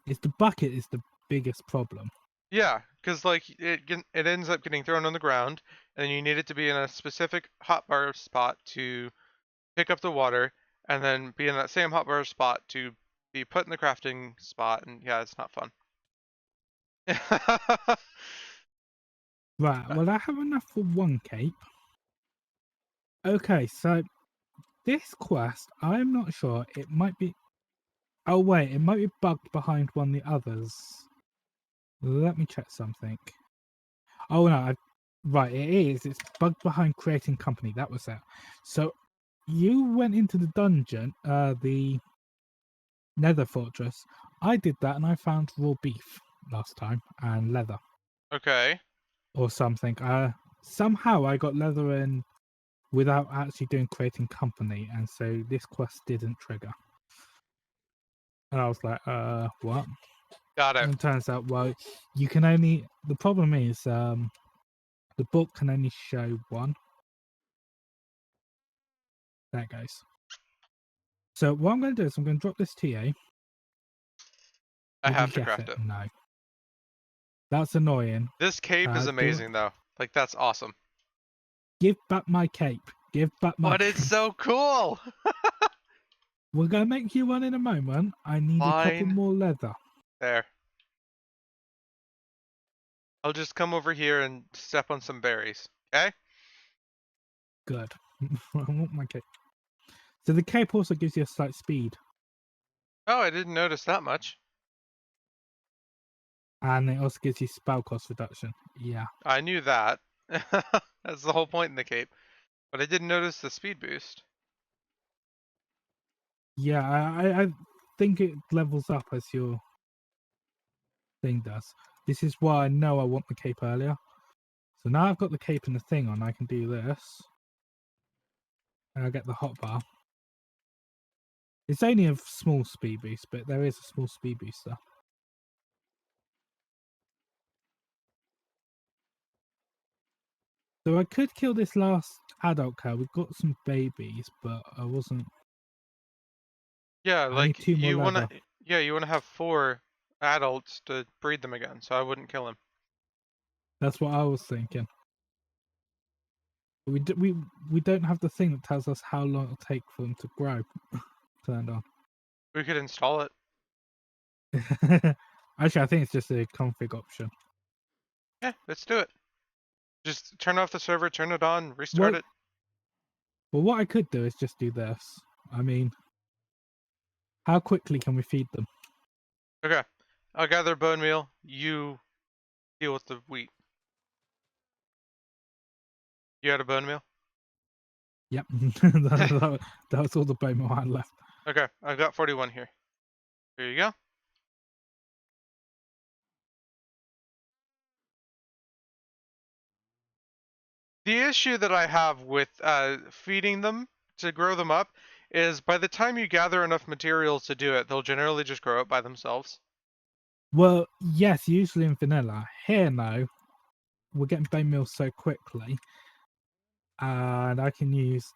It's the bucket is the biggest problem. Yeah, because like it ends up getting thrown on the ground, and you need it to be in a specific hotbar spot to pick up the water, and then be in that same hotbar spot to be put in the crafting spot. And yeah, it's not fun. Right. Well, I have enough for one cape. Okay, so this quest, I'm not sure. It might be. Oh wait, it might be bugged behind one of the others. Let me check something. Oh no, right, it is. It's bugged behind creating company. That was it. So you went into the dungeon, the Nether Fortress. I did that, and I found raw beef last time and leather Okay, or something. Somehow I got leather in without actually doing creating company, and so this quest didn't trigger. And I was like, what? got it. And it turns out, well, you can only. The problem is, the book can only show one. There it goes. So what I'm going to do is I'm going to drop this TA. I Did you have to get craft it? it. No. That's annoying. This cape is Do amazing though. Like that's awesome. give back my cape. Give back my But it's cape. so cool. We're going to make you one in a moment. I need a couple Fine. more leather. There. I'll just come over here and step on some berries. Okay? Good. I want my cape. So the cape also gives you a slight speed. Oh, I didn't notice that much. And it also gives you spell cost reduction. Yeah. I knew that. That's the whole point in the cape. But I didn't notice the speed boost. Yeah, I think it levels up as your thing does. This is why I know I want the cape earlier. So now I've got the cape and the thing on, I can do this. And I get the hotbar. It's only a small speed boost, but there is a small speed booster. Though I could kill this last adult cow. We've got some babies, but I wasn't. Yeah, I need like 2 more you wanna, leather. yeah, you wanna have 4 adults to breed them again, so I wouldn't kill him. That's what I was thinking. We don't have the thing that tells us how long it'll take for them to grow. Turned on. We could install it. Actually, I think it's just a config option. Yeah, let's do it. Just turn off the server, turn it on, restart Well, it. well, what I could do is just do this. I mean, how quickly can we feed them? Okay. I'll gather bone meal. You deal with the wheat. You had a bone meal? Yep, that was all the bone meal I had left. Okay, I've got 41 here. Here you go. The issue that I have with feeding them to grow them up is by the time you gather enough materials to do it, they'll generally just grow up by themselves. Well, yes, usually in vanilla. Here, no, we're getting bone meal so quickly, and I can use.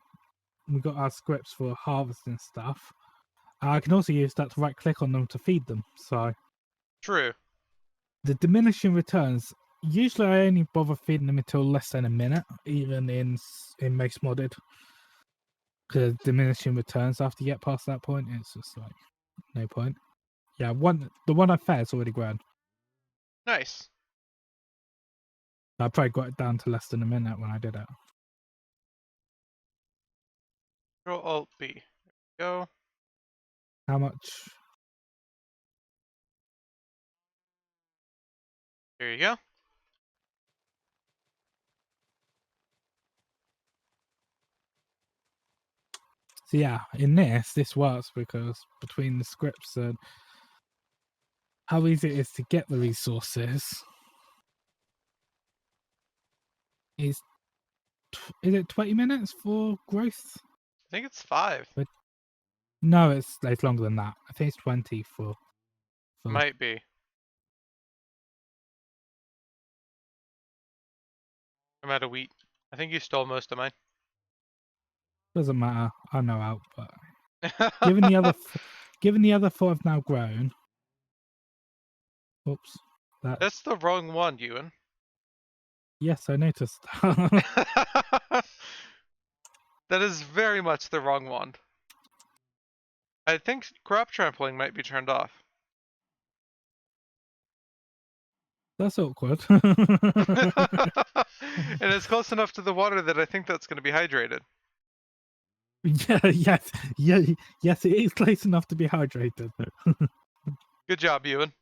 We got our scripts for harvesting stuff. I can also use that to right click on them to feed them. So True. the diminishing returns. Usually, I only bother feeding them until less than a minute, even in Mace modded. Because diminishing returns after you get past that point, it's just like no point. Yeah, the one I fed is already grown. Nice. I probably got it down to less than a minute when I did it. Control Alt B. Go. How much? Here you go. So yeah, in this works because between the scripts and how easy it is to get the resources, is it 20 minutes for growth? I think it's 5. No, it's longer than that. I think it's 20 for. Might be. I'm out of wheat. I think you stole most of mine. Doesn't matter. I know out, but given the other 4 have now grown. Oops. That's the wrong one, Ewan. Yes, I noticed. That is very much the wrong one. I think crop trampling might be turned off. That's awkward. And it's close enough to the water that I think that's going to be hydrated. Yes, it is close enough to be hydrated. Good job, Ewan.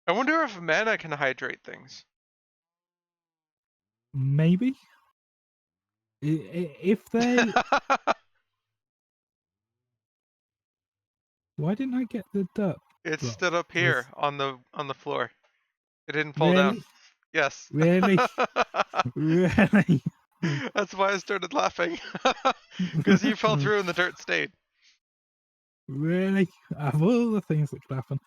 I wonder if mana can hydrate things. Maybe. If they. Why didn't I get the dirt It block? stood up here on the floor. It didn't fall down. Really? Yes. Really? Really? That's why I started laughing. Because you fell through and the dirt stayed. Really? Of all the things that could happen.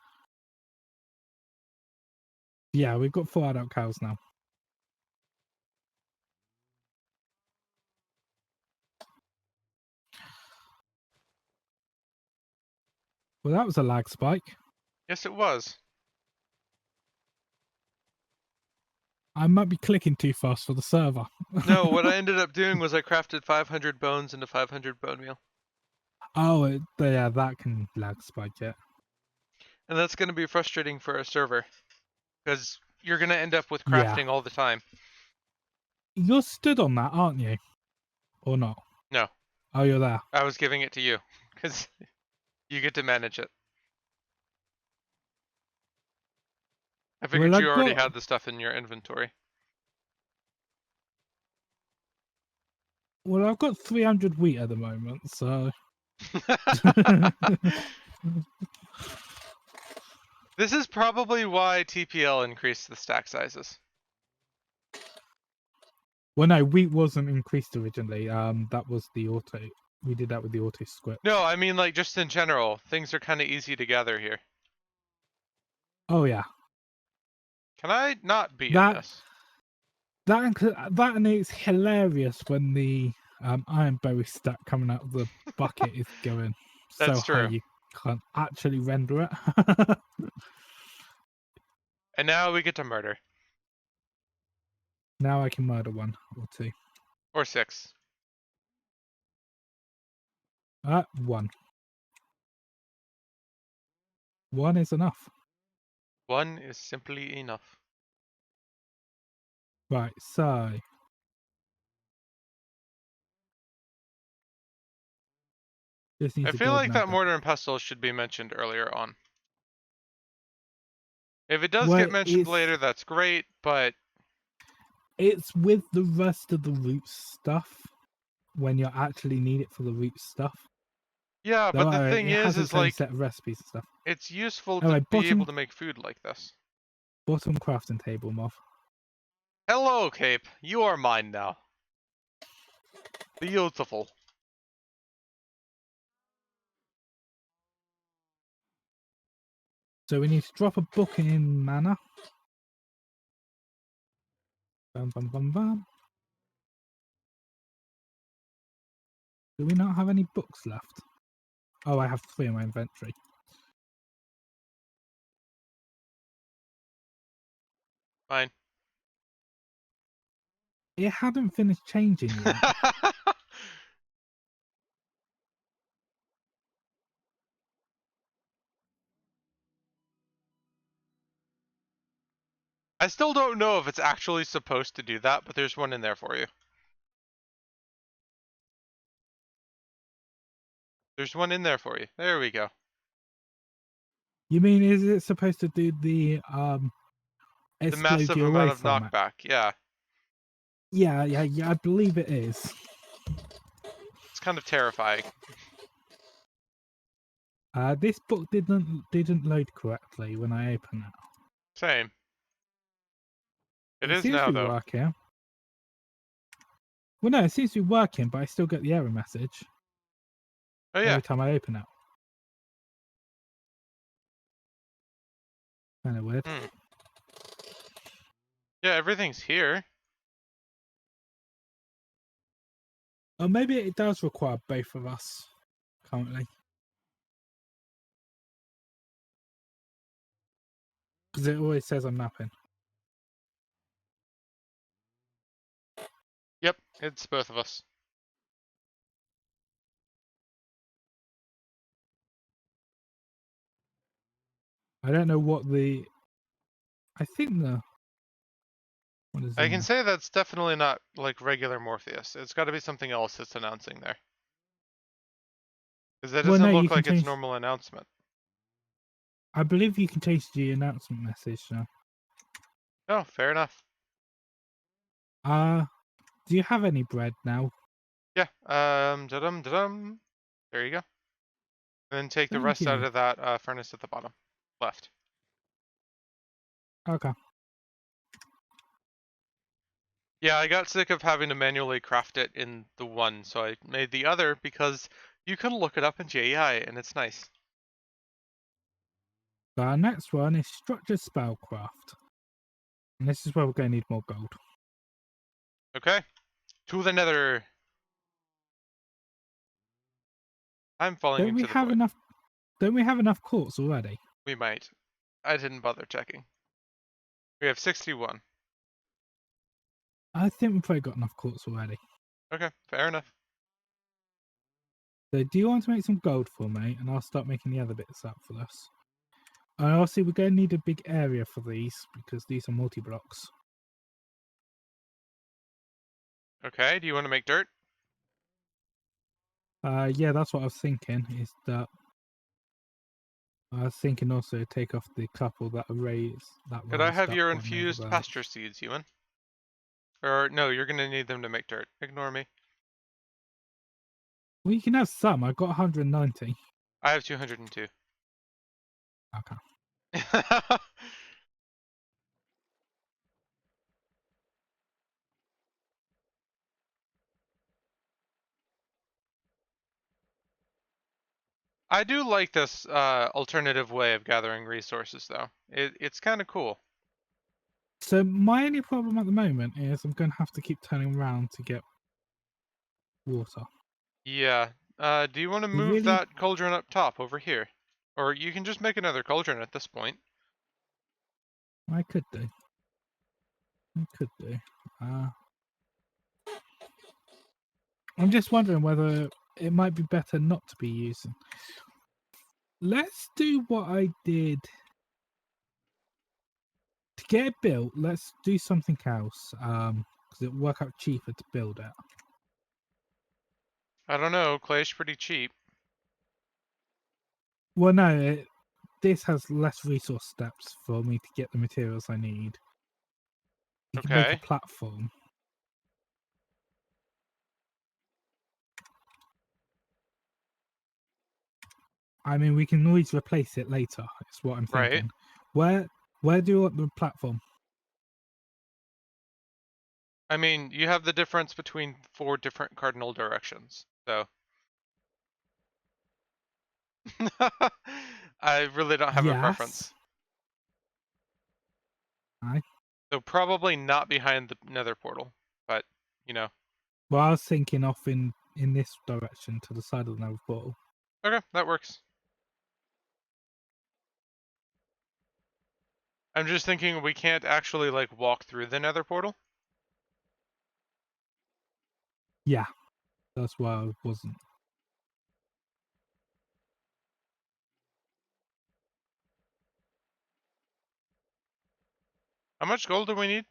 Yeah, we've got 4 adult cows now. Well, that was a lag spike. Yes, it was. I might be clicking too fast for the server. No, what I ended up doing was I crafted 500 bones into 500 bone meal. Oh, yeah, that can lag spike it. And that's going to be frustrating for a server. Because you're going to end up with Yeah. crafting all the time. You're stood on that, aren't you? Or not? No. Oh, you're there. I was giving it to you. Because you get to manage it. I figured Well, you already had the stuff in your inventory. I've got 300 wheat at the moment, so. This is probably why TPL increased the stack sizes. Well, no, wheat wasn't increased originally. That was the auto. We did that with the auto script. No, I mean like just in general, things are kind of easy to gather here. Oh yeah. Can I not be in That this? that and it's hilarious when the iron berry stack coming out of the bucket is going so That's high true. you can't actually render it. And now we get to murder. Now I can murder one or two. Or 6. One. One is enough. 1 is simply enough. Right, so this I needs a feel gold like that nugget. mortar and pestle should be mentioned earlier on. If it does Well, get mentioned later, that's great, but it's with the rest of the root stuff when you actually need it for the root stuff. yeah, but Though the thing it has is its own like, set of recipes and stuff. it's useful to Anyway, be able to make food like this. bottom crafting table, Moth. Hello, Cape. You are mine now. Beautiful. So we need to drop a book in mana. Bum, bum, bum, bum. Do we not have any books left? Oh, I have 3 in my inventory. Fine. It hadn't finished changing yet. I still don't know if it's actually supposed to do that, but there's one in there for you. There's one in there for you. There we go. You mean is it supposed to do the The explode massive you amount away of from it? knockback, yeah. Yeah, I believe it is. It's kind of terrifying. This book didn't load correctly when I opened it. Same. It It is seems now, to be though. working. Well, no, it seems to be working, but I still get the error message Oh, yeah. every time I open it. Kind of weird. Hmm. Yeah, everything's here. Or maybe it does require both of us currently. Because it always says I'm napping. Yep, it's both of us. I don't know what the... I think the... What is I in can there? say that's definitely not, like, regular Morpheus. It's gotta be something else that's announcing there. Because that Well, no, doesn't you look can like its change... normal announcement. I believe you can change the announcement message now. Oh, fair enough. Do you have any bread now? Yeah, da-dum, da-dum. There you go. And then take the Thank rest out you. of that furnace at the bottom. Left. Okay. Yeah, I got sick of having to manually craft it in the one, so I made the other because you can look it up in JEI and it's nice. So our next one is structured spellcraft. And this is where we're going to need more gold. Okay, to the nether. I'm falling Don't we into the have void. enough... Don't we have enough quartz already? We might. I didn't bother checking. We have 61. I think we've probably got enough quartz already. Okay, fair enough. So do you want to make some gold for me? And I'll start making the other bits up for this. And obviously we're going to need a big area for these because these are multi-blocks. Okay, do you want to make dirt? Yeah, that's what I was thinking, is that I was thinking also take off the couple that are raised Could I have up your on over infused there. pasture seeds, Ewan? Or no, you're gonna need them to make dirt. Ignore me. Well, you can have some. I've got 190. I have 202. Okay. I do like this alternative way of gathering resources, though. It's kind of cool. So my only problem at the moment is I'm going to have to keep turning around to get water. Yeah. Do you want to We move really, that cauldron up top over here? Or you can just make another cauldron at this point. I could do. I could do. I'm just wondering whether it might be better not to be using. Let's do what I did to get it built. Let's do something else. Because it'll work out cheaper to build it. I don't know, clay's pretty cheap. Well, no, this has less resource steps for me to get the materials I need. You can make a Okay. platform. I mean, we can always replace it later. Is what I'm Right. thinking. Where do you want the platform? I mean, you have the difference between 4 different cardinal directions, so. I really don't have a Yes. preference. I So probably not behind the nether portal, but, you know. Well, I was thinking off in this direction to the side of the nether portal. Okay, that works. I'm just thinking we can't actually, like, walk through the nether portal. Yeah, that's why I wasn't. How much gold do we need?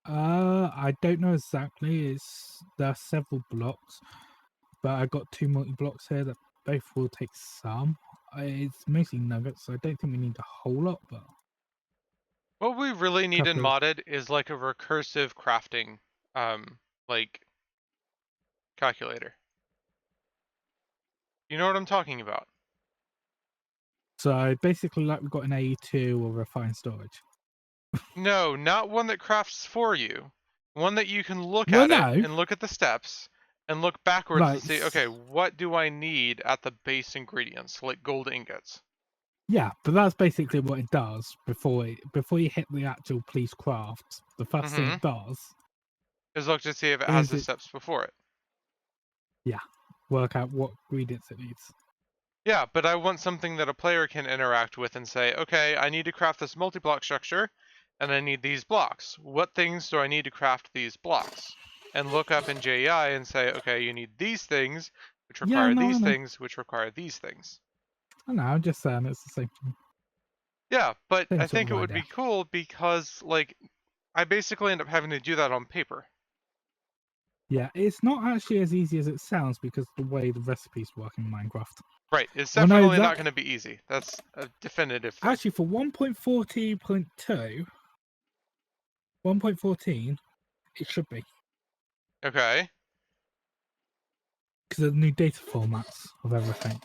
I don't know exactly. There are several blocks, but I got 2 multi blocks here that both will take some. It's mostly nuggets, so I don't think we need a whole lot, but What we really a need in couple of. modded is, like, a recursive crafting, like, calculator. You know what I'm talking about? So basically, like we've got an AE2 or refined storage. No, not one that crafts for you. One that you can look Well, at it no, and look at the steps and look backwards and like see, okay, what do I need at the base ingredients, like gold ingots? yeah, but that's basically what it does before you hit the actual police craft. The first thing Mm-hmm. it does Is look to see if it has is the it steps before it. yeah work out what ingredients it needs. Yeah, but I want something that a player can interact with and say, okay, I need to craft this multi-block structure, and I need these blocks. What things do I need to craft these blocks? And look up in JEI and say, okay, you need these things, which Yeah, require no, I these know. things, which require these things. I know. I'm just saying it's the Yeah, but same I sort think of it would idea. be cool because, like, I basically end up having to do that on paper. Yeah, it's not actually as easy as it sounds because the way the recipes work in Minecraft. Right, it's Well, no, definitely not that going to be easy. That's a definitive thing. actually for 1.40.2, 1.14, it should be Okay, because of the new data formats of everything.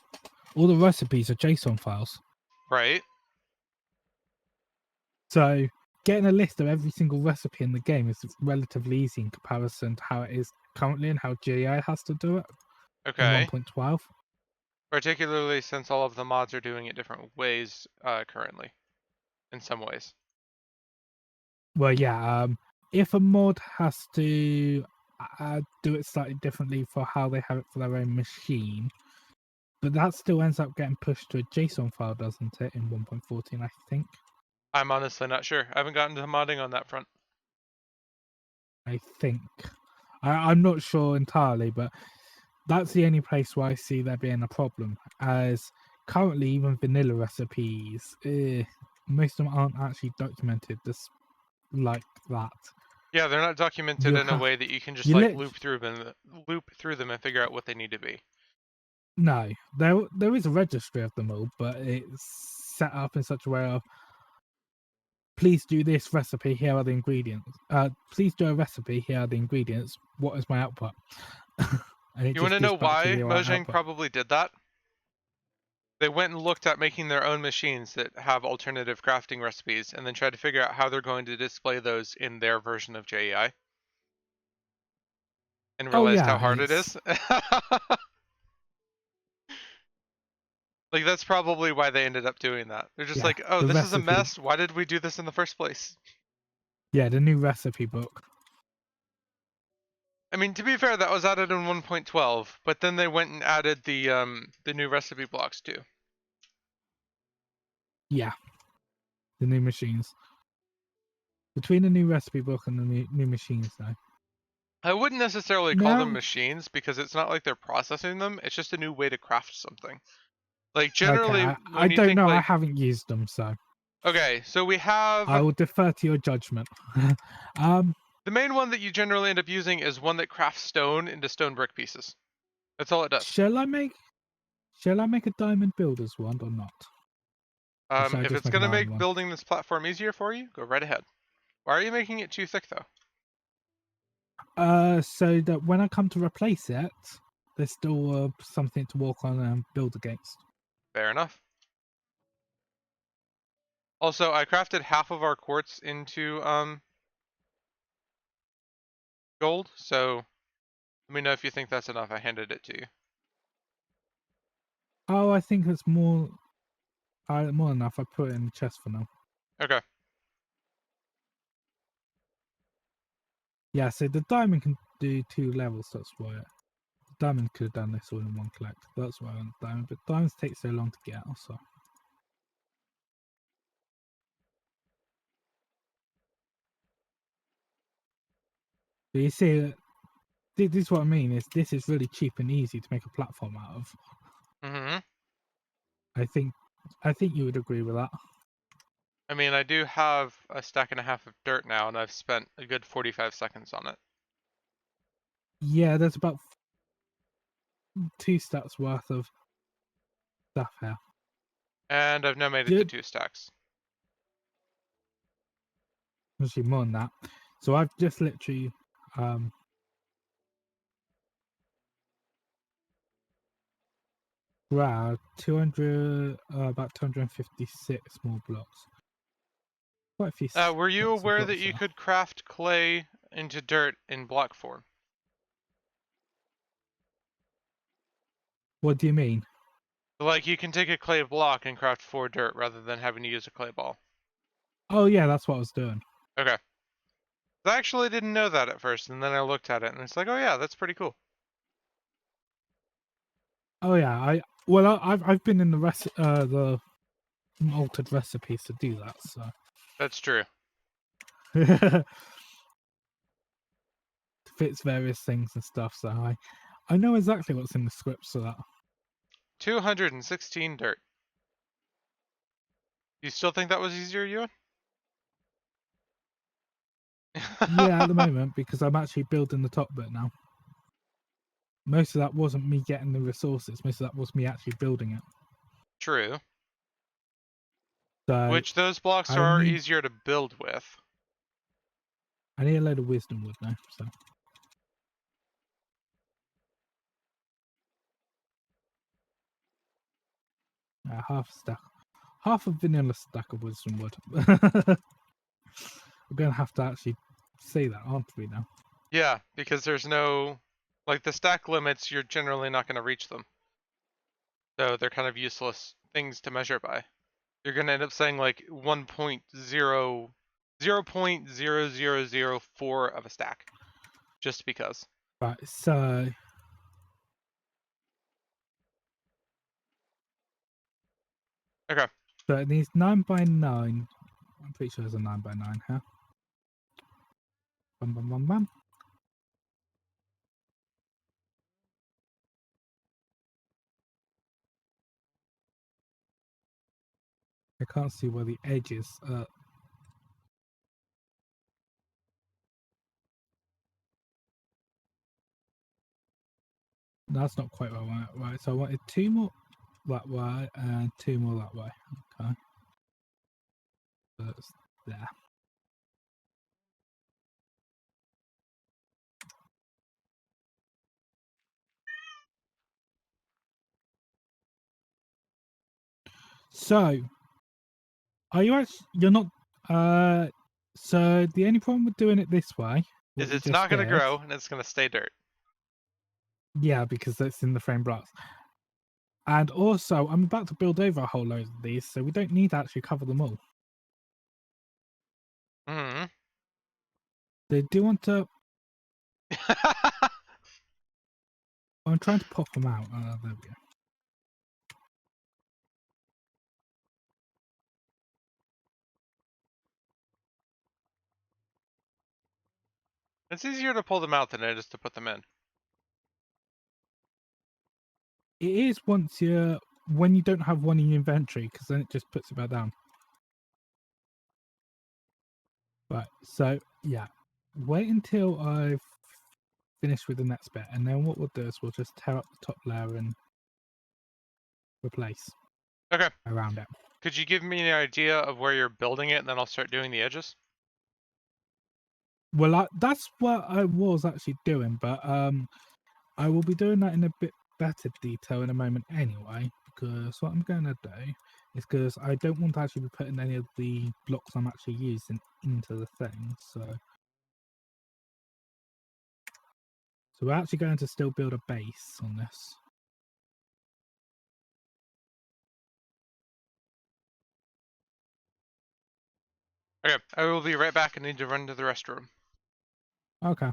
All the recipes are JSON files. right. So getting a list of every single recipe in the game is relatively easy in comparison to how it is currently and how GI has to do it in Okay. 1.12. Particularly since all of the mods are doing it different ways currently, in some ways. Well, yeah, if a mod has to do it slightly differently for how they have it for their own machine, but that still ends up getting pushed to a JSON file, doesn't it, in 1.14, I think? I'm honestly not sure. I haven't gotten to modding on that front. I think. I'm not sure entirely, but that's the only place where I see there being a problem. As currently, even vanilla recipes, most of them aren't actually documented just like that. Yeah, they're not documented You in a have way that you can just you like lit loop through them and figure out what they need to be. no, there is a registry of them all, but it's set up in such a way of please do this recipe. Here are the ingredients. Please do a recipe. Here are the ingredients. What is my output? And it You want just to know gives back to why the Mojang output. probably did that? They went and looked at making their own machines that have alternative crafting recipes and then tried to figure out how they're going to display those in their version of JEI and Oh realized how yeah, hard it it's is. Like, that's probably why they ended up doing that. They're just Yeah, like, oh, the this is a recipe. mess. Why did we do this in the first place? Yeah, the new recipe book. I mean, to be fair, that was added in 1.12, but then they went and added the new recipe blocks too. Yeah, the new machines. Between the new recipe book and the new machines, though. I wouldn't necessarily call them Now, machines because it's not like they're processing them. It's just a new way to craft something. Like okay, generally, I when you don't think know. I like, haven't used them, so okay, so we have I will defer to your judgment. um, the main one that you generally end up using is one that crafts stone into stone brick pieces. That's all it does. shall I make a diamond builder's wand or not? Or shall I If just it's make an gonna iron make one? building this platform easier for you, go right ahead. Why are you making it too thick though? So that when I come to replace it, there's still something to walk on and build against. Fair enough. Also, I crafted half of our quartz into gold, so let me know if you think that's enough. I handed it to you. Oh, I think it's more. More than enough. I put it in the chest for now. Okay. Yeah, so the diamond can do 2 levels. That's why the diamond could have done this all in one collect. That's why I want diamond. But diamonds take so long to get. Also, but you see, this is what I mean. Is this is really cheap and easy to make a platform out of. Mm-hmm. I think you would agree with that. I mean, I do have a stack and a half of dirt now, and I've spent a good 45 seconds on it. Yeah, there's about 2 stacks worth of stuff here. And I've now made it to Ju- 2 stacks. Actually, more than that. So I've just literally grabbed 200, about 256 more blocks. Quite a few Were you stacks of aware that blocks you there. could craft clay into dirt in block form? What do you mean? Like, you can take a clay block and craft 4 dirt rather than having to use a clay ball. Oh yeah, that's what I was doing. Okay. I actually didn't know that at first, and then I looked at it, and it's like, oh yeah, that's pretty cool. Oh yeah, I've been in the altered recipes to do that. So That's true. fits various things and stuff. So I know exactly what's in the script. So that 216 dirt. You still think that was easier, Ewan? yeah, at the moment because I'm actually building the top bit now. Most of that wasn't me getting the resources. Most of that was me actually building it. True. So Which those blocks I are need easier to build with. I need a load of wisdom wood now. So half a vanilla stack of wisdom wood. We're gonna have to actually say that, aren't we now? Yeah, because there's no, like, the stack limits, you're generally not going to reach them. So they're kind of useless things to measure by. You're going to end up saying like 0.0004 of a stack. Just because. Right, so Okay. it needs 9 by 9. I'm pretty sure there's a 9 by 9 here. Bum bum bum bum. I can't see where the edge is. That's not quite what I want. Right, so I wanted 2 more that way and 2 more that way. Okay. So that's there. So, are you actually? You're not. So the only problem with doing it this way, what Is you it's just not going to did, grow and it's going to stay dirt. yeah, because that's in the frame blocks. And also, I'm about to build over a whole load of these, so we don't need to actually cover them all. Hmm. They do want to. I'm trying to pop them out. There we go. It's easier to pull them out than it is to put them in. It is when you don't have one in your inventory, because then it just puts it back down. Right. So yeah, wait until I've finished with the next bit, and then what we'll do is we'll just tear up the top layer and replace Okay. around it. Could you give me an idea of where you're building it, and then I'll start doing the edges? Well, that's what I was actually doing, but I will be doing that in a bit better detail in a moment anyway, because what I'm going to do is because I don't want to actually be putting any of the blocks I'm actually using into the thing, so we're actually going to still build a base on this. Okay, I will be right back. I need to run to the restroom. Okay.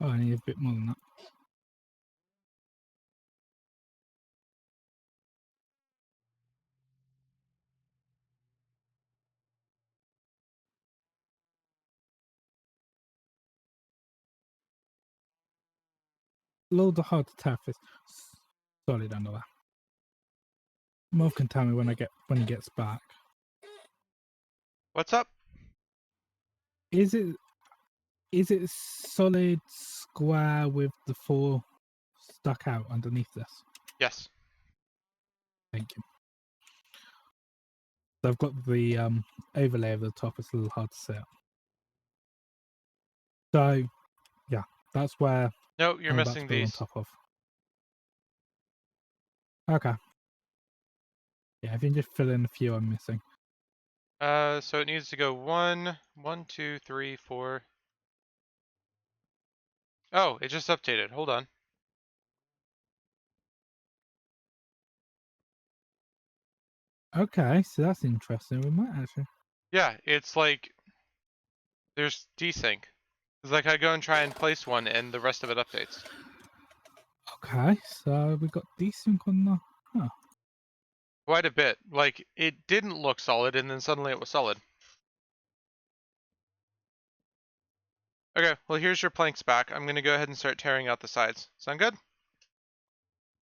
Oh, I need a bit more than that. Loads of hard to tap is solid under that. Mov can tell me when he gets back. What's up? Is it solid square with the 4 stuck out underneath this? Yes. Thank you. So I've got the overlay over the top. It's a little hard to see it. So yeah, that's where No, you're I'm about to missing build on these. top of. Okay. Yeah, if you can just fill in a few I'm missing. So it needs to go 1, 1, 2, 3, 4. Oh, it just updated. Hold on. Okay, so that's interesting. We might actually. Yeah, it's like there's desync. It's like I go and try and place one, and the rest of it updates. Okay, so we got desync on the. Huh. Quite a bit. Like it didn't look solid, and then suddenly it was solid. Okay, well here's your planks back. I'm gonna go ahead and start tearing out the sides. Sound good?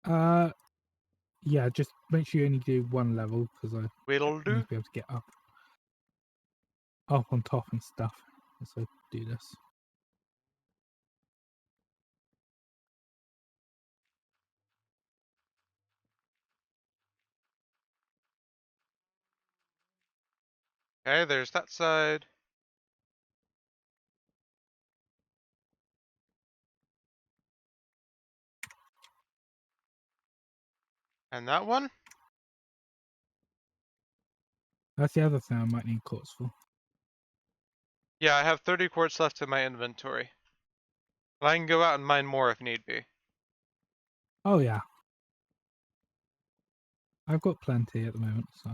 Uh, yeah. Just make sure you only do one level because I What'll need do. to be able to get up on top and stuff. So do this. Okay, there's that side. And that one? That's the other thing I might need quartz for. Yeah, I have 30 quartz left in my inventory. I can go out and mine more if need be. Oh yeah, I've got plenty at the moment, so.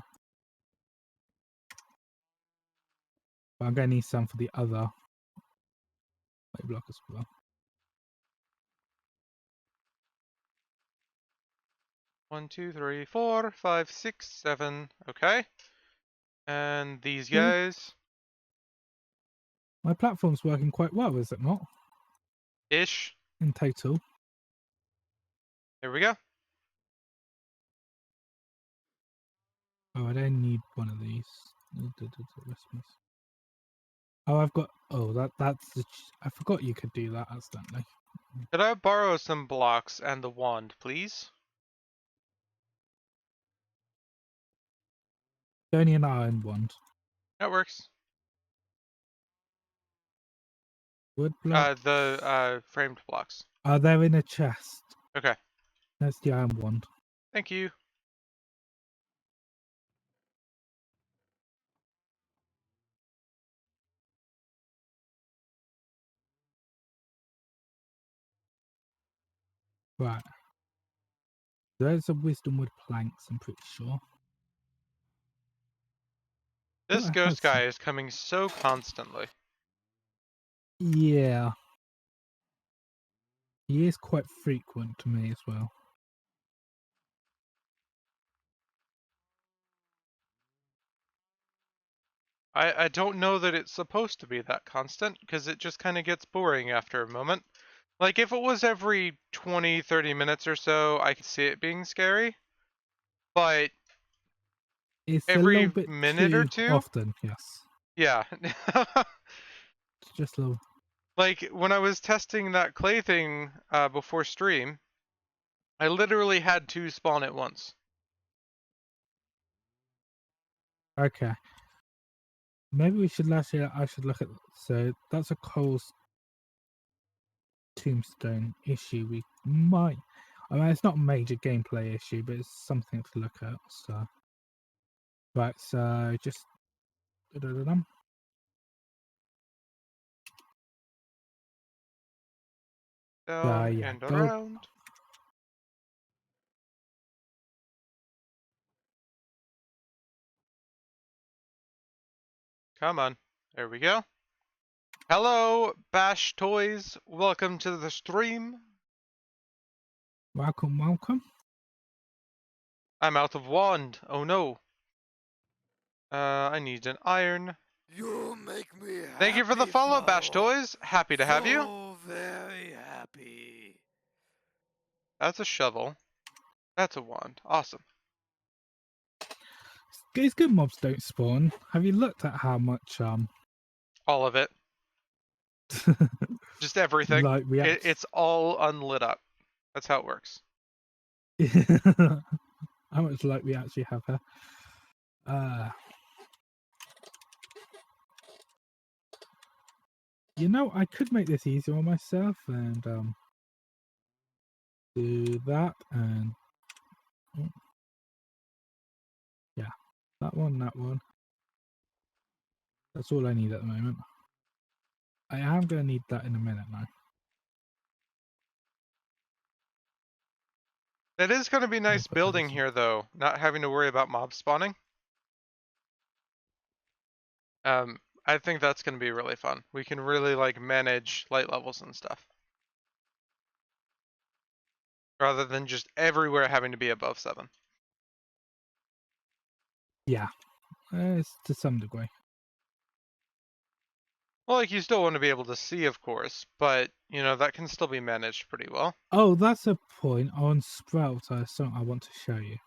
But I'm going to need some for the other block as well. 1, 2, 3, 4, 5, 6, 7. Okay. And these Yeah, guys. my platform's working quite well, is it not? Ish. In total. There we go. Oh, I don't need one of these. Recipes. Oh, I've got. Oh, that's. I forgot you could do that accidentally. Could I borrow some blocks and the wand, please? Only an iron wand. That works. Wood block. The framed blocks. They're in a chest. Okay. That's the iron one. Thank you. Right. There's a wisdom wood planks, I'm pretty sure. This Thought I had ghost some. guy is coming so constantly. Yeah. He is quite frequent to me as well. I don't know that it's supposed to be that constant, because it just kind of gets boring after a moment. Like, if it was every 20, 30 minutes or so, I could see it being scary. But It's a little every bit minute or too two? often, yes. Yeah. It's just a little. Like, when I was testing that clay thing before stream, I literally had 2 spawn at once. Okay. Maybe we should actually. I should look at. So that's a coal's tombstone issue. We might. I mean, it's not a major gameplay issue, but it's something to look at. So. Right. So just. Da-da-da-dum. Down Yeah. and Gold. around. Come on. There we go. Hello, Bash Toys. Welcome to the stream. Welcome. Welcome. I'm out of wand. Oh no. I need an iron. You make me Thank you for the happy, follow, Bash flower. Toys. Happy to have you. So very happy. That's a shovel. That's a wand. Awesome. These good mobs don't spawn. Have you looked at how much All of it. Just everything. like react? It's all unlit up. That's how it works. How much like we actually have here? You know, I could make this easier on myself and do that and yeah, that one, that one. That's all I need at the moment. I am going to need that in a minute now. It is going to be I'll nice put that building as here, though, not having to worry about mob spawning. I think that's going to be really fun. We can really, like, manage light levels and stuff. Rather than just everywhere having to be above 7. yeah, it's to some degree. Well, like, you still want to be able to see, of course, but, you know, that can still be managed pretty well. Oh, that's a point on Sprout. Something I want to show you.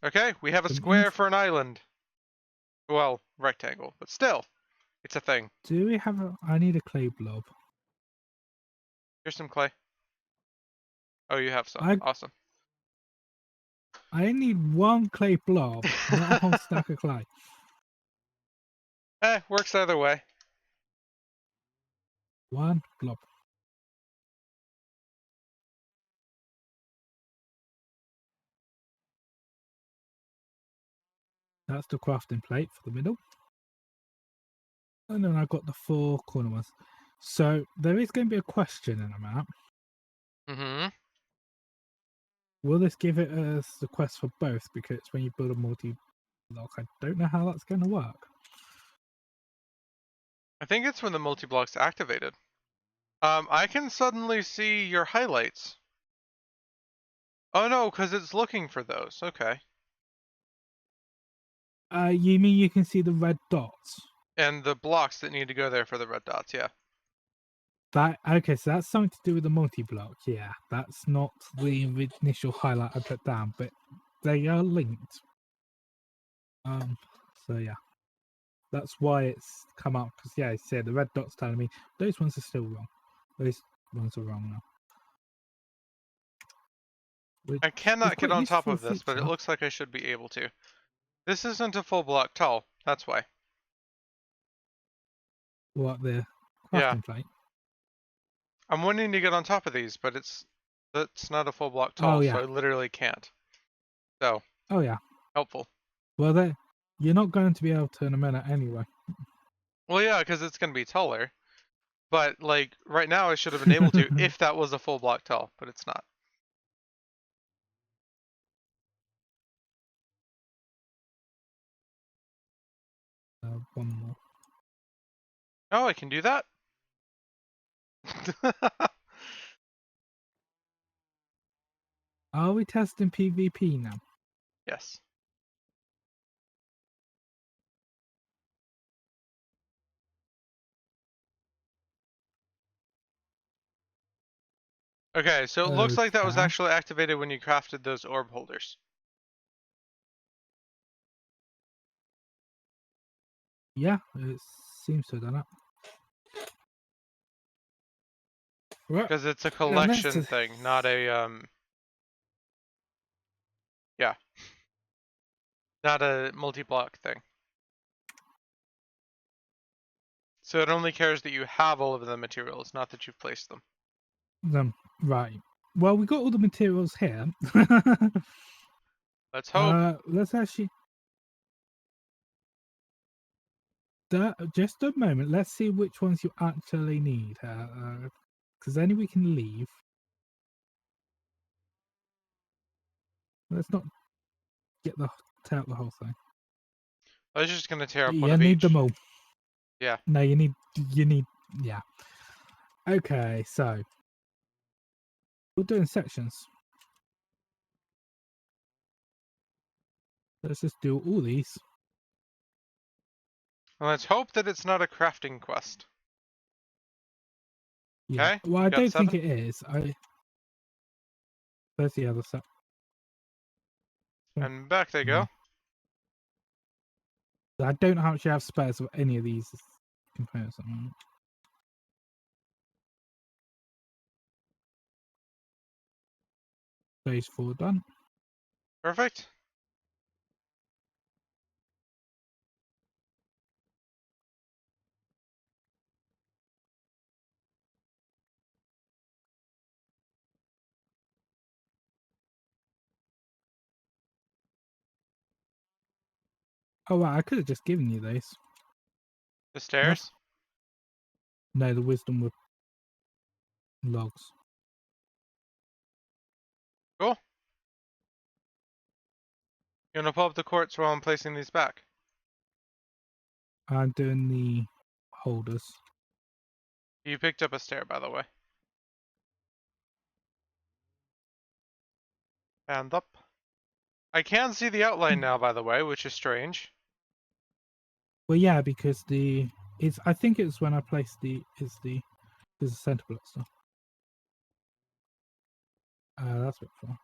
Okay, we have a Some square for an island. Well, rectangle, but still, it's a thing. Do we have a? I need a clay blob. Here's some clay. Oh, you have some. I Awesome. I need one clay blob, not a whole stack of clay. Works either way. One blob. That's the crafting plate for the middle. And then I got the 4 corner ones. So there is going to be a question in a map. Mm-hmm. Will this give it as the quest for both? Because when you build a multi-block, I don't know how that's going to work. I think it's when the multi-block's activated. I can suddenly see your highlights. Oh no, because it's looking for those. Okay. You mean you can see the red dots? And the blocks that need to go there for the red dots, yeah. That okay, so that's something to do with the multi-block. Yeah, that's not the initial highlight I put down, but they are linked. So yeah, that's why it's come up. Because yeah, I said the red dot's telling me those ones are still wrong. Those ones are wrong now. Which I is cannot get quite on top useful of this, but it feature. looks like I should be able to. This isn't a full block tall, that's why. What, the Yeah. crafting plate? I'm wanting to get on top of these, but that's not a full block Oh tall, so yeah. I literally can't. So, Oh yeah. helpful. Well, you're not going to be able to in a minute anyway. Well, yeah, because it's going to be taller. But, like, right now I should have been able to if that was a full block tall, but it's not. One more. Oh, I can do that? Are we testing PvP now? Yes. Okay, so it looks like that was Okay. actually activated when you crafted those orb holders. Yeah, it seems to have done it. Right. Because it's a And let's collection just, thing, not a, yeah. Not a multi-block thing. So it only cares that you have all of the materials, not that you've placed them. right. Well, we got all the materials here. Let's hope. Let's actually. Just a moment. Let's see which ones you actually need. Because then we can leave. Let's not tear up the whole thing. I was just gonna tear up one You of need them each. all. Yeah. No, you need. Yeah. Okay, so we'll do in sections. Let's just do all these. And let's hope that it's not a crafting quest. Yeah. Okay? Well, You I got don't think 7? it is. Where's the other set? And back they No. go. I don't actually have spares for any of these components at the moment. Phase 4 done. Perfect. Oh, wow, I could have just given you these. The stairs. No, the wisdom with logs. Cool. You wanna pull up the quartz while I'm placing these back? I'm doing the holders. You picked up a stair, by the way. And up. I can see the outline now, by the way, which is strange. Well, yeah, because I think it's when I place there's a center block stuff. That's a bit far.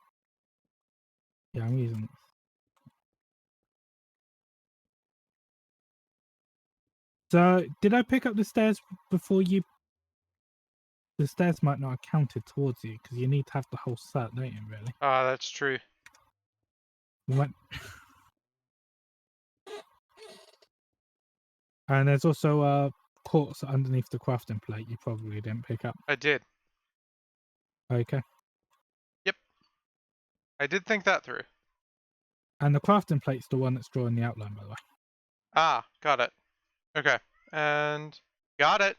Yeah, I'm using it. So, did I pick up the stairs before you? The stairs might not have counted towards you because you need to have the whole set, don't you? Really? Ah, that's true. We went. And there's also quartz underneath the crafting plate. You probably didn't pick up. I did. Okay. Yep. I did think that through. And the crafting plate's the one that's drawing the outline, by the way. Ah, got it. Okay. And got it.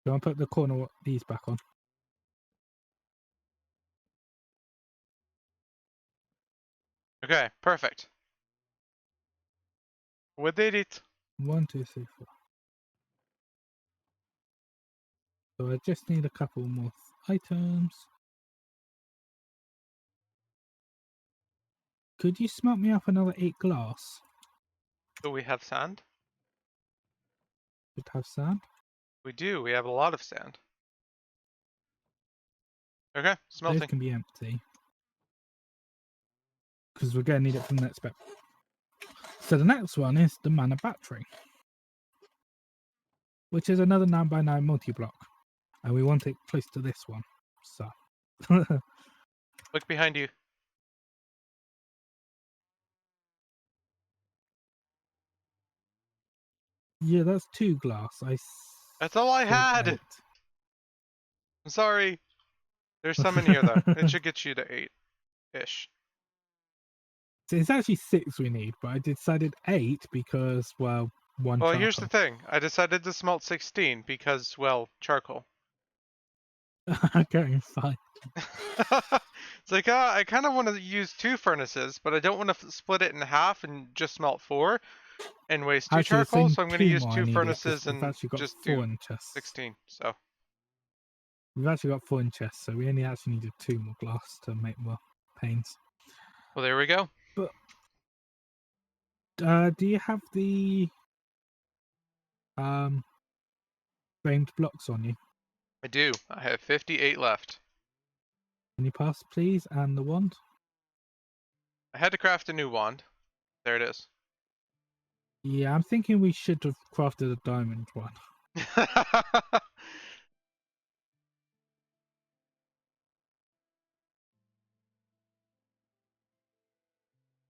So I'll put the corner of these back on. Okay, perfect. We did it. 1, 2, 3, 4. So I just need a couple more items. Could you smelt me up another 8 glass? Do we have sand? Should have sand. We do. We have a lot of sand. Okay, Those smelting. can be empty. Because we're going to need it from the next bit. So the next one is the mana battery. Which is another 9x9 multi-block. And we want it close to this one. So. Look behind you. Yeah, that's 2 glass. That's all I said had! 8. I'm sorry. There's some in here, though. It should get you to 8-ish. So it's actually 6 we need, but I decided 8 because, well, 1 Well, here's the charcoal. thing. I decided to smelt 16 because, well, charcoal. Okay, fine. It's like, I kind of want to use 2 furnaces, but I don't want to split it in half and just smelt 4 and waste 2 Actually, it's charcoal, only so I'm going to 2 use more I 2 needed because furnaces we've and actually got just 4 do in chests. 16, so. We've actually got 4 in chests, so we only actually needed 2 more glass to make more panes. Well, there we go. But do you have the framed blocks on you? I do. I have 58 left. Can you pass, please, and the wand? I had to craft a new wand. There it is. Yeah, I'm thinking we should have crafted a diamond one.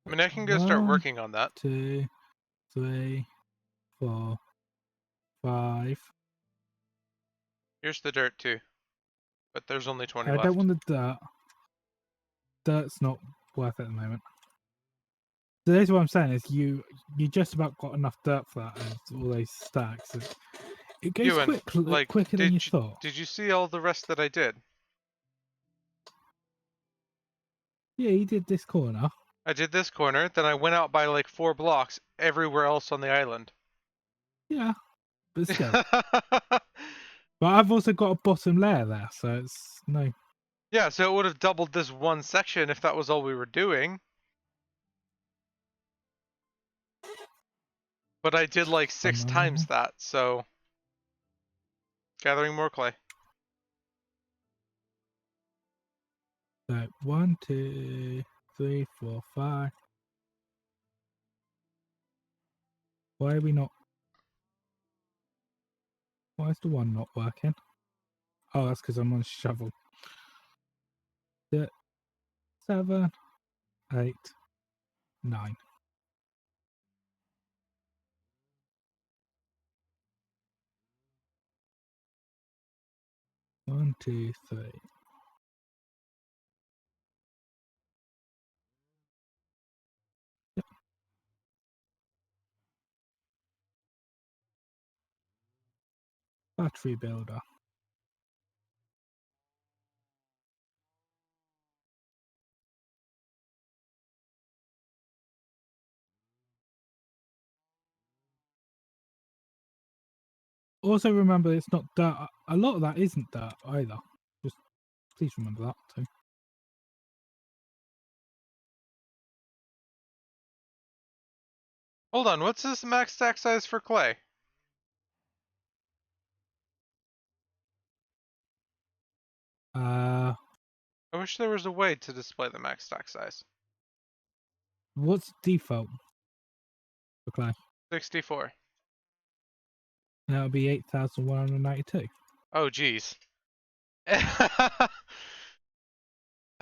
I mean, I can go start 1, working on that. 2, 3, 4, 5. Here's the dirt too, but there's only 20 I left. don't want the dirt. Dirt's not worth it at the moment. So that's what I'm saying is you just about got enough dirt for that and all those stacks. It goes Ewan, like, quicker than you thought. did you see all the rest that I did? Yeah, you did this corner. I did this corner, then I went out by like 4 blocks everywhere else on the island. Yeah, but still. But I've also got a bottom layer there, so it's no. Yeah, so it would have doubled this one section if that was all we were doing. But I did like 6 times that, so gathering more clay. So 1, 2, 3, 4, 5. Why are we not? Why is the one not working? Oh, that's because I'm on shovel. 6, 7, 8, 9. One, two, three. Yep. Battery builder. Also remember it's not dirt. A lot of that isn't dirt either. Just please remember that too. Hold on, what's this max stack size for clay? Uh, I wish there was a way to display the max stack size. what's default for clay? 64. That would be 8,192. Oh, geez.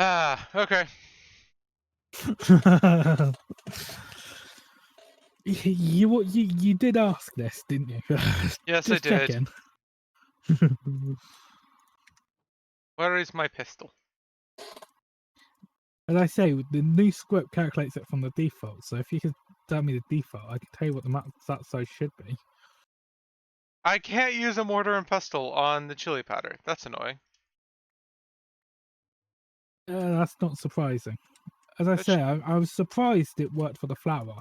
Okay. You did ask this, didn't you? Yes, I Just did. checking. Where is my pistol? As I say, the new script calculates it from the default. So if you could tell me the default, I can tell you what the max that size should be. I can't use a mortar and pestle on the chili powder. That's annoying. That's not surprising. As I say, I was surprised it worked for the flour.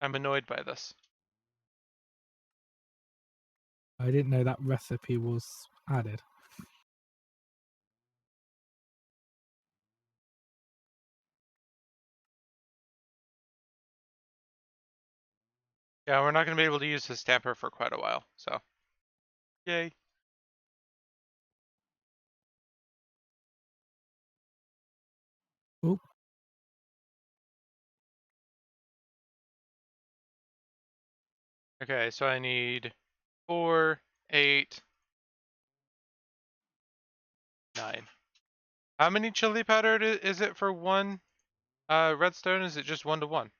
I'm annoyed by this. I didn't know that recipe was added. Yeah, we're not going to be able to use his stamper for quite a while, so. Yay. Oh, Okay, so I need 4, 8, 9. How many chili powder is it for one redstone? Is it just 1 to 1?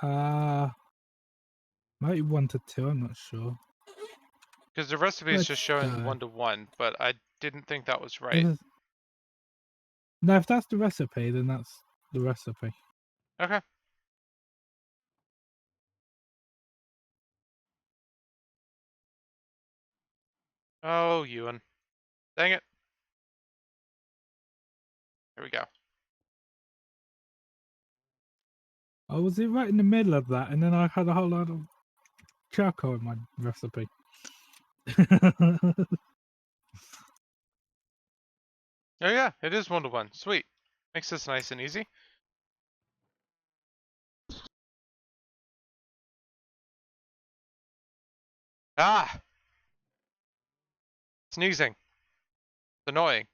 Might be 1 to 2. I'm not sure. Because the recipe is just Let's showing go. 1 to 1, but I didn't think that was If right. it's- No, if that's the recipe, then that's the recipe. Okay. Oh, Ewan. Dang it. Here we go. I was right in the middle of that, and then I had a whole lot of charcoal in my recipe. Oh yeah, it is 1 to 1. Sweet. Makes this nice and easy. Ah! Sneezing. It's annoying.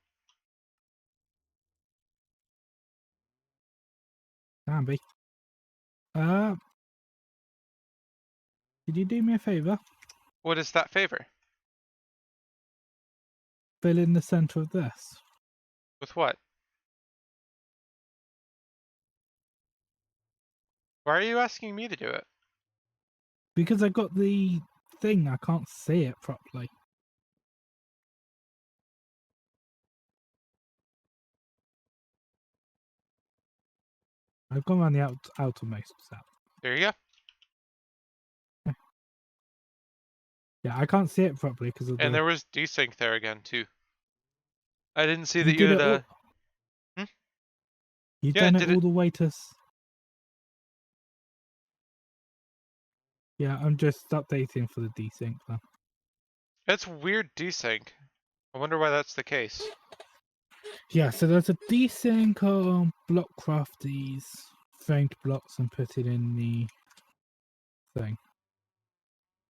Can be. Could you do me a favour? What is that favor? Fill in the centre of this. With what? Why are you asking me to do it? Because I got the thing, I can't see it properly. I've gone around the outermost set. There you go. Yeah, I can't see it properly because of And the. there was desync there again, too. I didn't see You that you did it all. had, Hmm? You've Yeah, done it did it. all the way to. Yeah, I'm just updating for the desync then. It's weird desync. I wonder why that's the case. Yeah, so there's a desync on block craft these framed blocks and put it in the thing.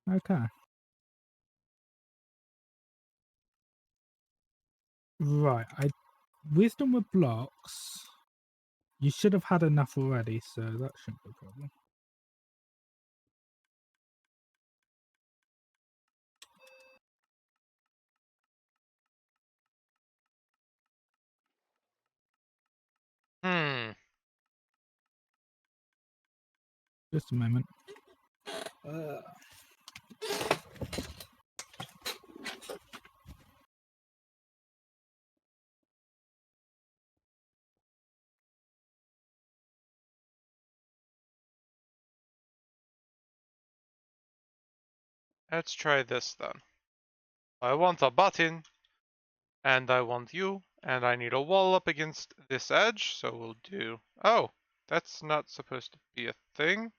Okay. Right, wisdom with blocks. You should have had enough already, so that shouldn't be a problem. Hmm. Just a moment. Let's try this then. I want a button, and I want you, and I need a wall up against this edge, so we'll do... Oh, that's not supposed to be a thing.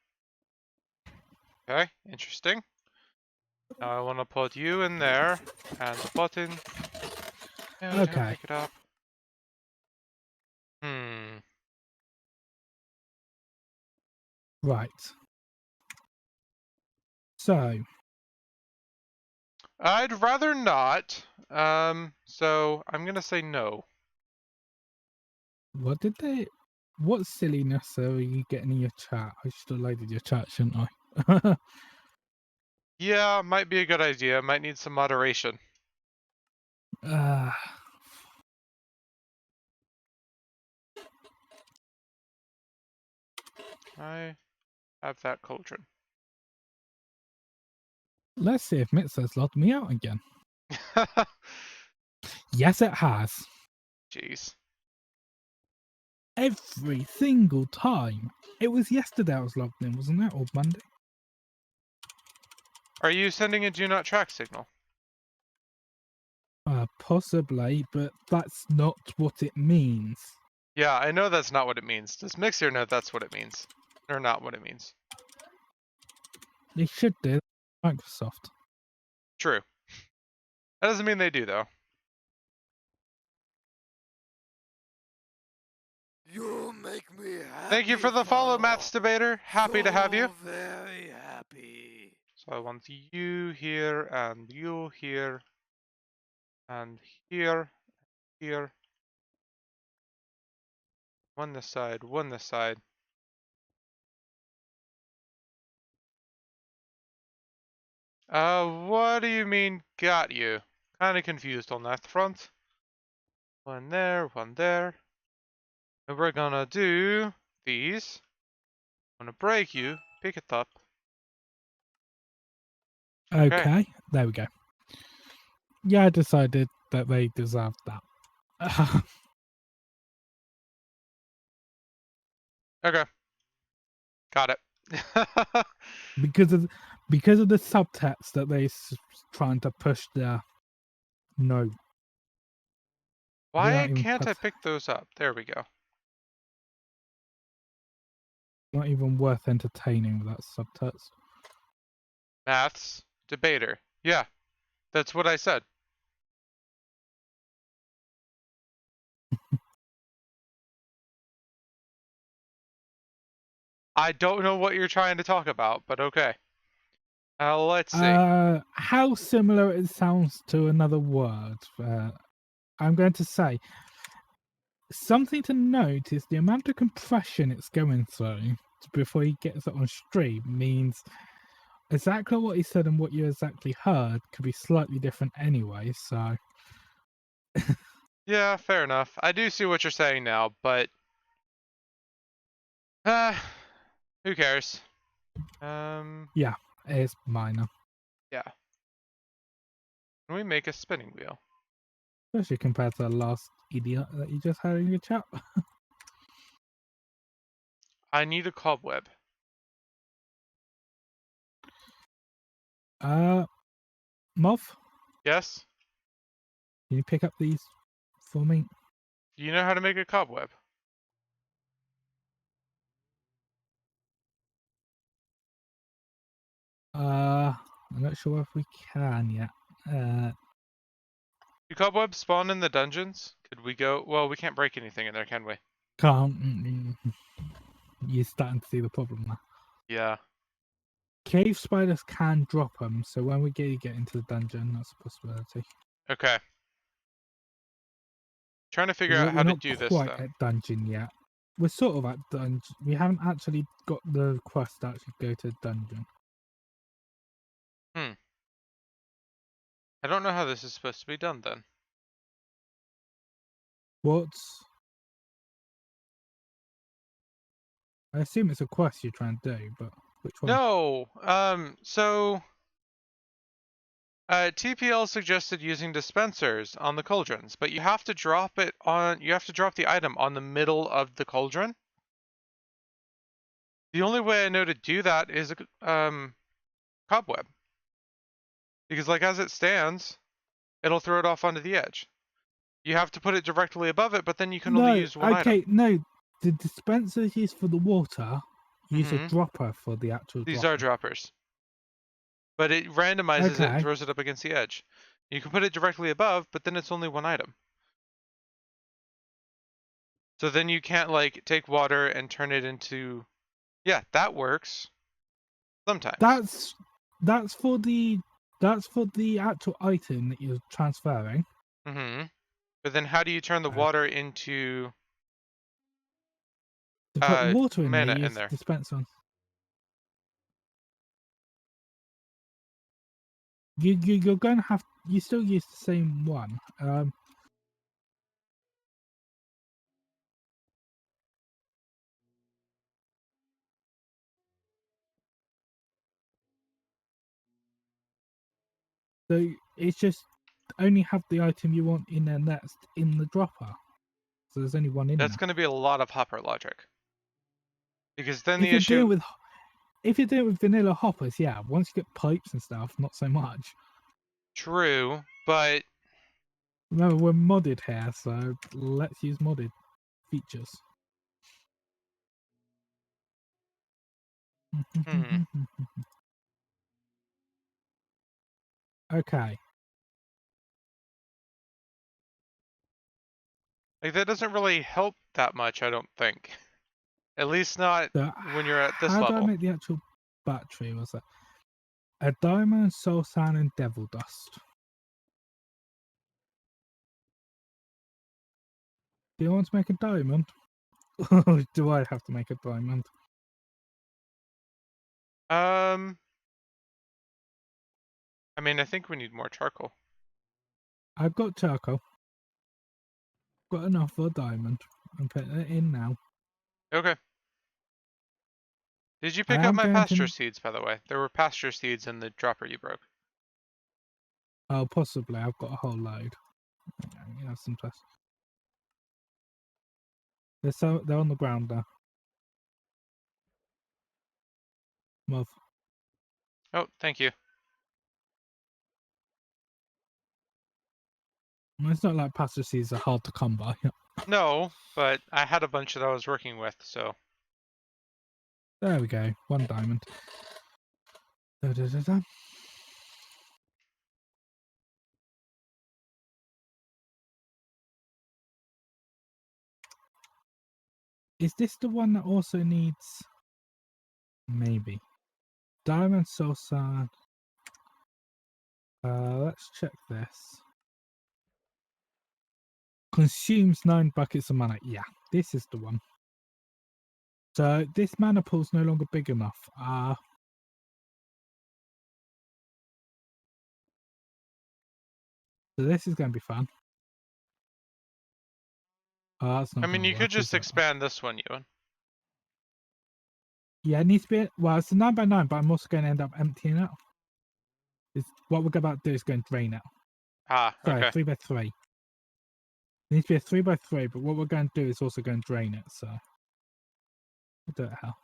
Okay, interesting. Now I want to put you in there, and a button. No, don't Okay, pick it up. Hmm. right. So, I'd rather not. So I'm gonna say no. what did they... What silliness are you getting in your chat? I should have loaded your chat, shouldn't I? Yeah, might be a good idea. Might need some moderation. uh, I have that cauldron. let's see if Mitza's logged me out again. Yes, it has. Jeez. Every single time. It was yesterday I was logged in, wasn't it? Or Monday? Are you sending a do not track signal? Possibly, but that's not what it means. Yeah, I know that's not what it means. Does Mixer know that's what it means? Or not what it means? They should do. Microsoft. True. That doesn't mean they do, though. You make me happy. Thank you for the follow, Father. Maths Debater. Happy to have you. So very happy. So I want you here, and you here, and here, here. One this side, one this side. What do you mean, got you? Kinda confused on that front. One there, one there. And we're gonna do these. Wanna break you, pick it up. Okay, there we go. Yeah, I decided that they deserved that. Okay. Got it. because of the subtext that they trying to push there. No, they Why don't even can't put, I pick those up? There we go. not even worth entertaining with that subtext. Maths debater. Yeah, that's what I said. I don't know what you're trying to talk about, but okay. Let's see. How similar it sounds to another word. I'm going to say something to note is the amount of compression it's going through before he gets it on stream means exactly what he said and what you exactly heard could be slightly different anyway. So Yeah, fair enough. I do see what you're saying now, but uh, who cares? yeah, it's minor, Yeah. Can we make a spinning wheel? especially compared to the last idiot that you just had in your chat. I need a cobweb. Moth, Yes? can you pick up these for me? Do you know how to make a cobweb? I'm not sure if we can yet. Do cobwebs spawn in the dungeons? Could we go? Well, we can't break anything in there, can we? Can't. You're starting to see the problem now. Yeah. Cave spiders can drop them, so when we get into the dungeon, that's a possibility. Okay. Trying to figure out We're how to not do this quite then. at dungeon yet. We're sort of at dungeon. We haven't actually got the quest to actually go to dungeon. Hmm. I don't know how this is supposed to be done then. What's... I assume it's a quest you're trying to do, but which one? No. TPL suggested using dispensers on the cauldrons, but you have to drop it on. You have to drop the item on the middle of the cauldron. The only way I know to do that is a cobweb, because like as it stands, it'll throw it off onto the edge. You have to put it directly above it, but then you can only No, use one item. okay, no. The dispenser is used for the water. Use a Mm-hmm. dropper for the actual These dropper. are droppers, but it randomizes it and Okay. throws it up against the edge. You can put it directly above, but then it's only one item. So then you can't like take water and turn it into. Yeah, that works sometimes. That's for the actual item that you're transferring. Mm-hmm. But then how do you turn the water into To put the water in there, mana in use there? dispenser on. You're going to have, you still use the same one. So it's just only have the item you want in there next in the dropper. So there's only one in That's there. going to be a lot of hopper logic. Because then If the you're doing issue. with vanilla hoppers, yeah. Once you get pipes and stuff, not so much. True, but Remember, we're modded here, so let's use modded features. Okay. like that doesn't really help that much, I don't think. At least not So when you're at this how do I level. make the actual battery? Was that a diamond, soul sand, and devil dust? Do you want to make a diamond? Or do I have to make a diamond? I mean, I think we need more charcoal. I've got charcoal. Got enough for a diamond. I'm putting it in now. Okay. Did you I pick up am my going pasture to. seeds, by the way? There were pasture seeds in the dropper you broke. Oh, possibly. I've got a whole load. You have some test. They're on the ground now. Move. Oh, thank you. It's not like pasture seeds are hard to come by. No, but I had a bunch that I was working with, so. There we go. 1 diamond. Da, da, da, da. Is this the one that also needs? Maybe. Diamond soul sand. Let's check this. Consumes 9 buckets of mana. Yeah, this is the one. So this mana pool's no longer big enough. So this is going to be fun. Oh, that's I not mean, going to you could work, is just it? expand this one, Ewan. Yeah, it needs to be. Well, it's a 9x9, but I'm also going to end up emptying it. What we're about to do is going to drain it. Ah, Sorry, okay. 3x3. It needs to be a 3x3, but what we're going to do is also going to drain it. So we'll do it how.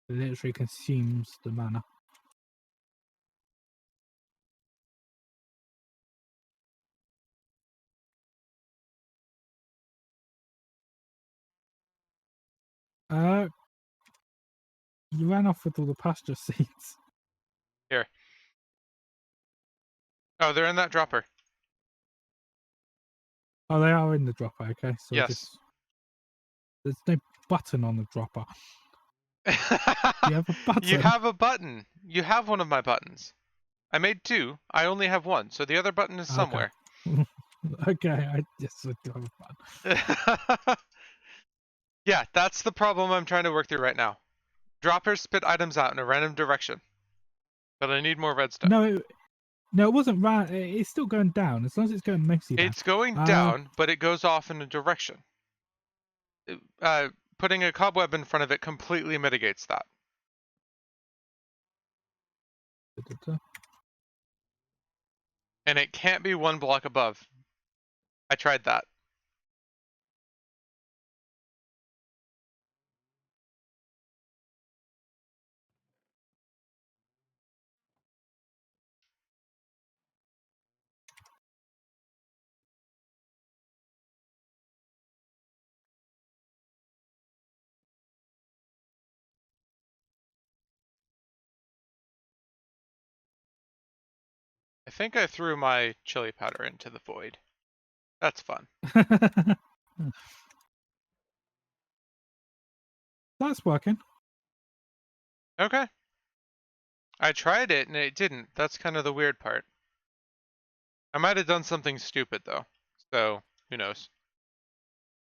It literally consumes the mana. You ran off with all the pasture seeds. Here. Oh, they're in that dropper. Oh, they are in the dropper. Okay, so Yes. there's no button on the dropper. You have a You button. have a button. You have one of my buttons. I made 2. I only have 1, so the other button is Okay. somewhere. Okay, yes, I do have a button. Yeah, that's the problem I'm trying to work through right now. Droppers spit items out in a random direction. But I need more redstone. No, it wasn't right. It's still going down. As long as it's going mostly down. It's going down, but it goes off in a direction. Putting a cobweb in front of it completely mitigates that. And it can't be 1 block above. I tried that. I think I threw my chili powder into the void. That's fun. That's working. Okay. I tried it and it didn't. That's kind of the weird part. I might have done something stupid though. So, who knows?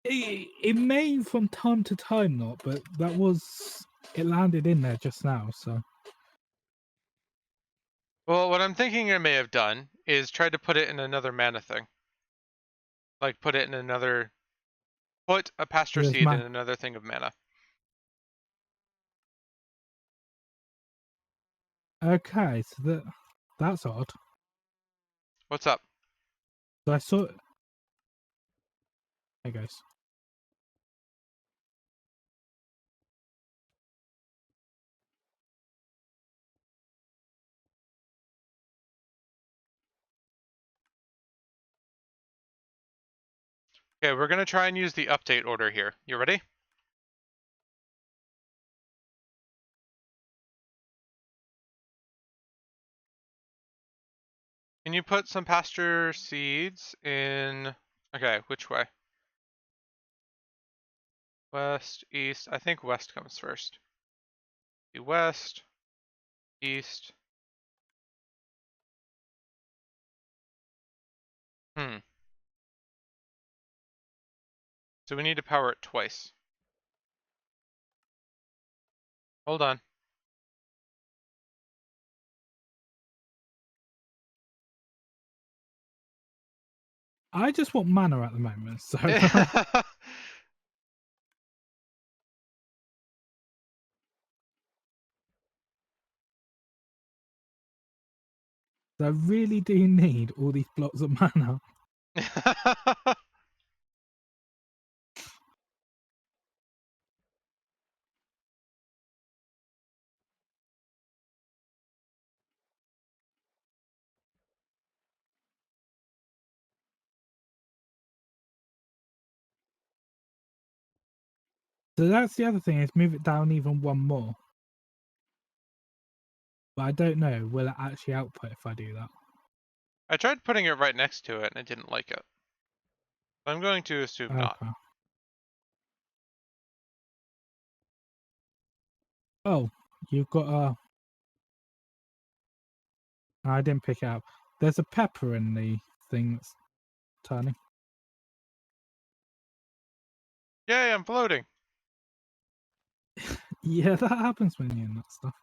It may from time to time not, but it landed in there just now, so. Well, what I'm thinking I may have done is try to put it in another mana thing. Like put a pasture There's seed in man. another thing of mana. Okay, so that's odd. What's up? So I saw. There goes. Okay, we're gonna try and use the update order here. You ready? Can you put some pasture seeds in... Okay, which way? West, east. I think west comes first. The west, east. So we need to power it twice. Hold on. I just want mana at the moment, so. So I really do need all these blocks of mana. So that's the other thing, is move it down even one more. But I don't know, will it actually output if I do that? I tried putting it right next to it and I didn't like it. I'm going to assume not. Okay. Oh, you've got a... I didn't pick it up. There's a pepper in the thing that's turning. Yay, I'm floating. Yeah, that happens when you're in that stuff.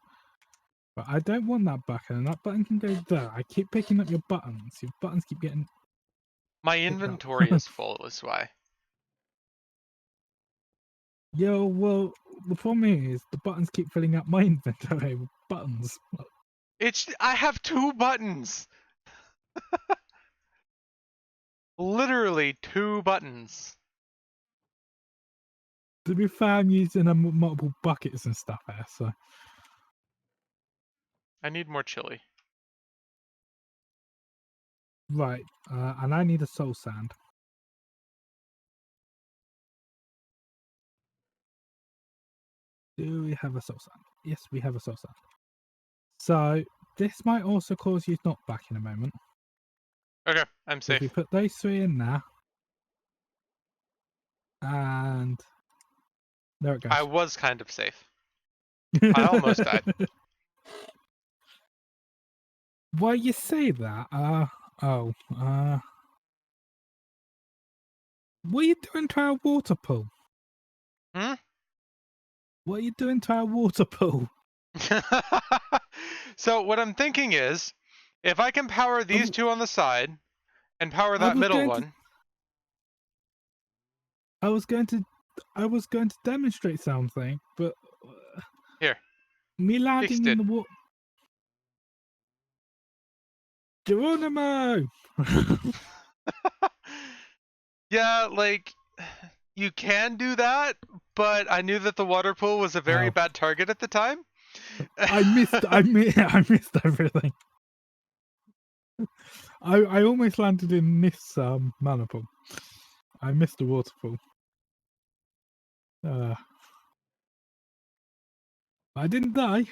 But I don't want that button. That button can go there. I keep picking up your buttons. Your buttons keep getting My picked up. inventory is full, is why. Yo, well, the problem is the buttons keep filling up my inventory with buttons. I have 2 buttons. Literally 2 buttons. To be fair, I'm using multiple buckets and stuff there, so... I need more chili. Right, and I need a soul sand. Do we have a soul sand? Yes, we have a soul sand. So, this might also cause you knock back in a moment. Okay, I'm So if we safe. put those 3 in there, and there it goes. I was kind of safe. I almost died. Why you say that? What are you doing to our water pool? Hmm? What are you doing to our water pool? So what I'm thinking is, if I can power these 2 on the side, and power I that was middle going to one. I was going to demonstrate something, but Here, me landing fixed in it. the water. Geronimo! Yeah, like, you can do that, but I knew that the water pool was a very Oh, bad target at the time. I missed I missed everything. I almost landed in this mana pool. I missed the water pool. I didn't die.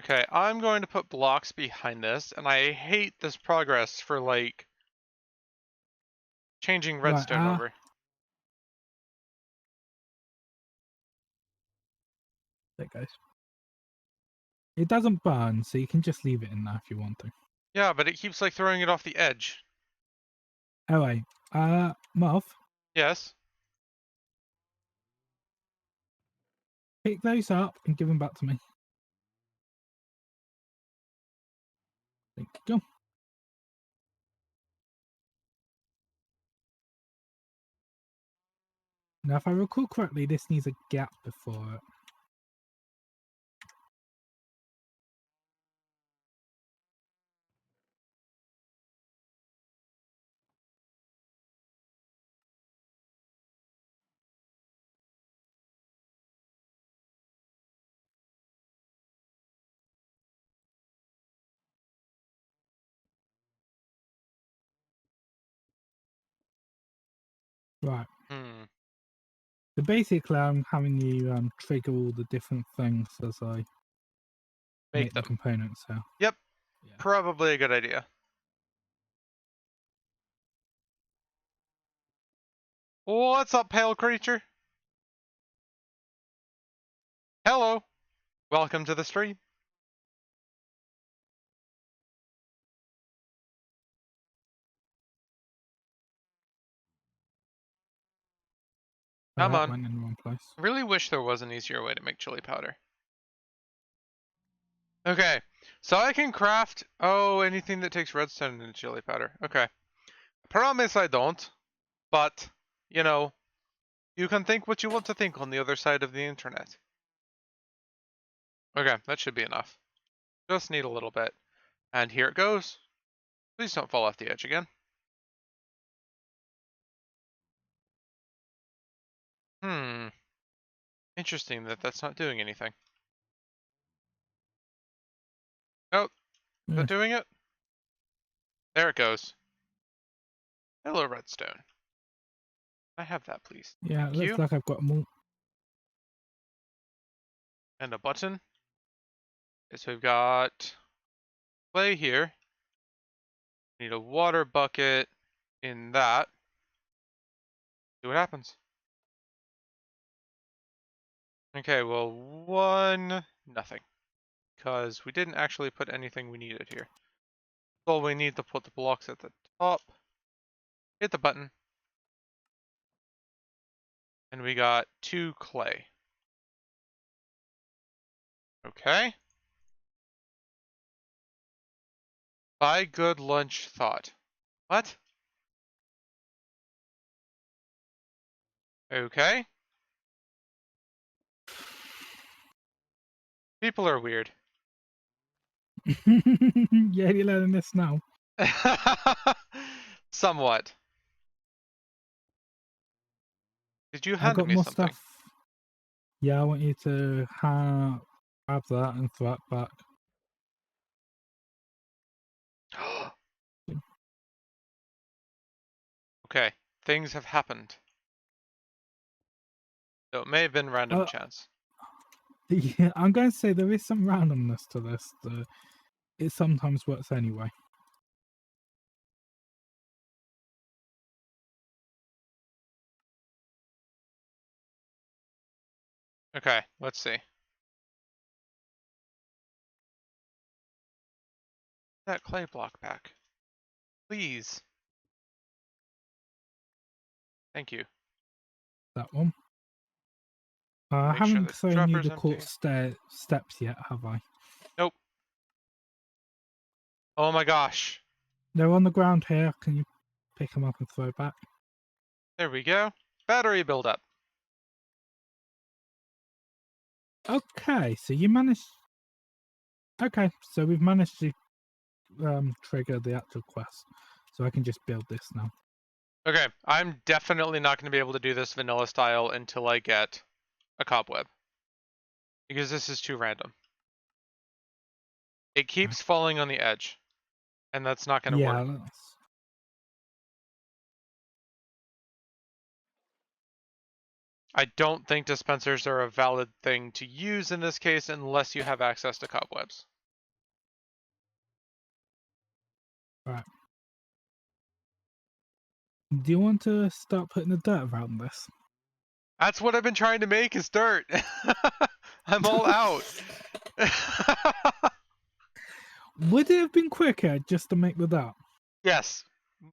Okay, I'm going to put blocks behind this, and I hate this progress for, like, changing Right, redstone over. there it goes. It doesn't burn, so you can just leave it in there if you want to. Yeah, but it keeps, like, throwing it off the edge. Anyway, Muff, Yes? pick those up and give them back to me. Thank you. Now, if I recall correctly, this needs a gap before it. Right. Hmm. So basically, I'm having you trigger all the different things as I Make make the them. components here. Yep. Yeah. Probably a good idea. What's up, pale creature? Hello. Welcome to the stream. Come That on. went in the wrong place. I really wish there was an easier way to make chili powder. Okay, so I can craft, anything that takes redstone into chili powder. Okay. Promise I don't, but, you know, you can think what you want to think on the other side of the internet. Okay, that should be enough. Just need a little bit. And here it goes. Please don't fall off the edge again. Interesting that that's not doing anything. Oh, is Yeah, that doing it? There it goes. Hello, redstone. I have that, please. yeah, it Thank looks you. like I've got more. And a button. Okay, so we've got clay here. Need a water bucket in that. See what happens. Okay, well, nothing. Because we didn't actually put anything we needed here. Well, we need to put the blocks at the top. Hit the button. And we got 2 clay. Okay. By good lunch thought. What? Okay. People are weird. Yeah, you're learning this now. Somewhat. Did you I hand got me more something? stuff. Yeah, I want you to have that and throw it back. Okay. Things have happened. So it may have been random Uh, chance. yeah, I'm going to say there is some randomness to this. It sometimes works anyway. Okay, let's see. That clay block back. Please. Thank you. That one. I Make sure haven't the shown you dropper's the empty. steps yet, have I? Nope. Oh my gosh. They're on the ground here. Can you pick them up and throw back? There we go. Battery buildup. Okay, so you managed. Okay, so we've managed to trigger the actual quest, so I can just build this now. Okay, I'm definitely not going to be able to do this vanilla style until I get a cobweb. Because this is too random. It keeps falling on the edge. And that's not going to work. Yeah, I don't think dispensers are a valid thing to use in this case unless you have access to cobwebs. right. Do you want to start putting the dirt around this? That's what I've been trying to make is dirt. I'm all out. Would it have been quicker just to make the dirt? Yes,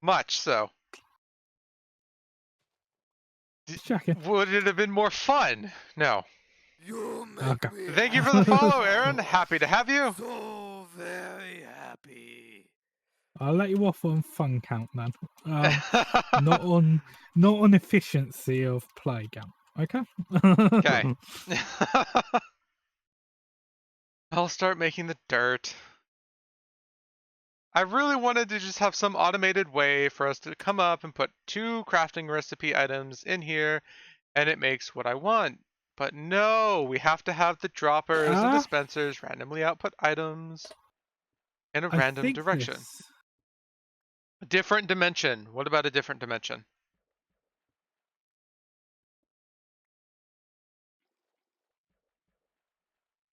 much so. Just checking. Would it have been more fun? No. You make Okay. me Thank you for the follow, happy. Aaron. Happy to have you. So very happy. I'll let you off on fun count then. Not on efficiency of play count. Okay. Okay. I'll start making the dirt. I really wanted to just have some automated way for us to come up and put 2 crafting recipe items in here and it makes what I want. But no, we have to have the droppers and Ah, dispensers randomly output items in a I random think direction. this. A different dimension. What about a different dimension?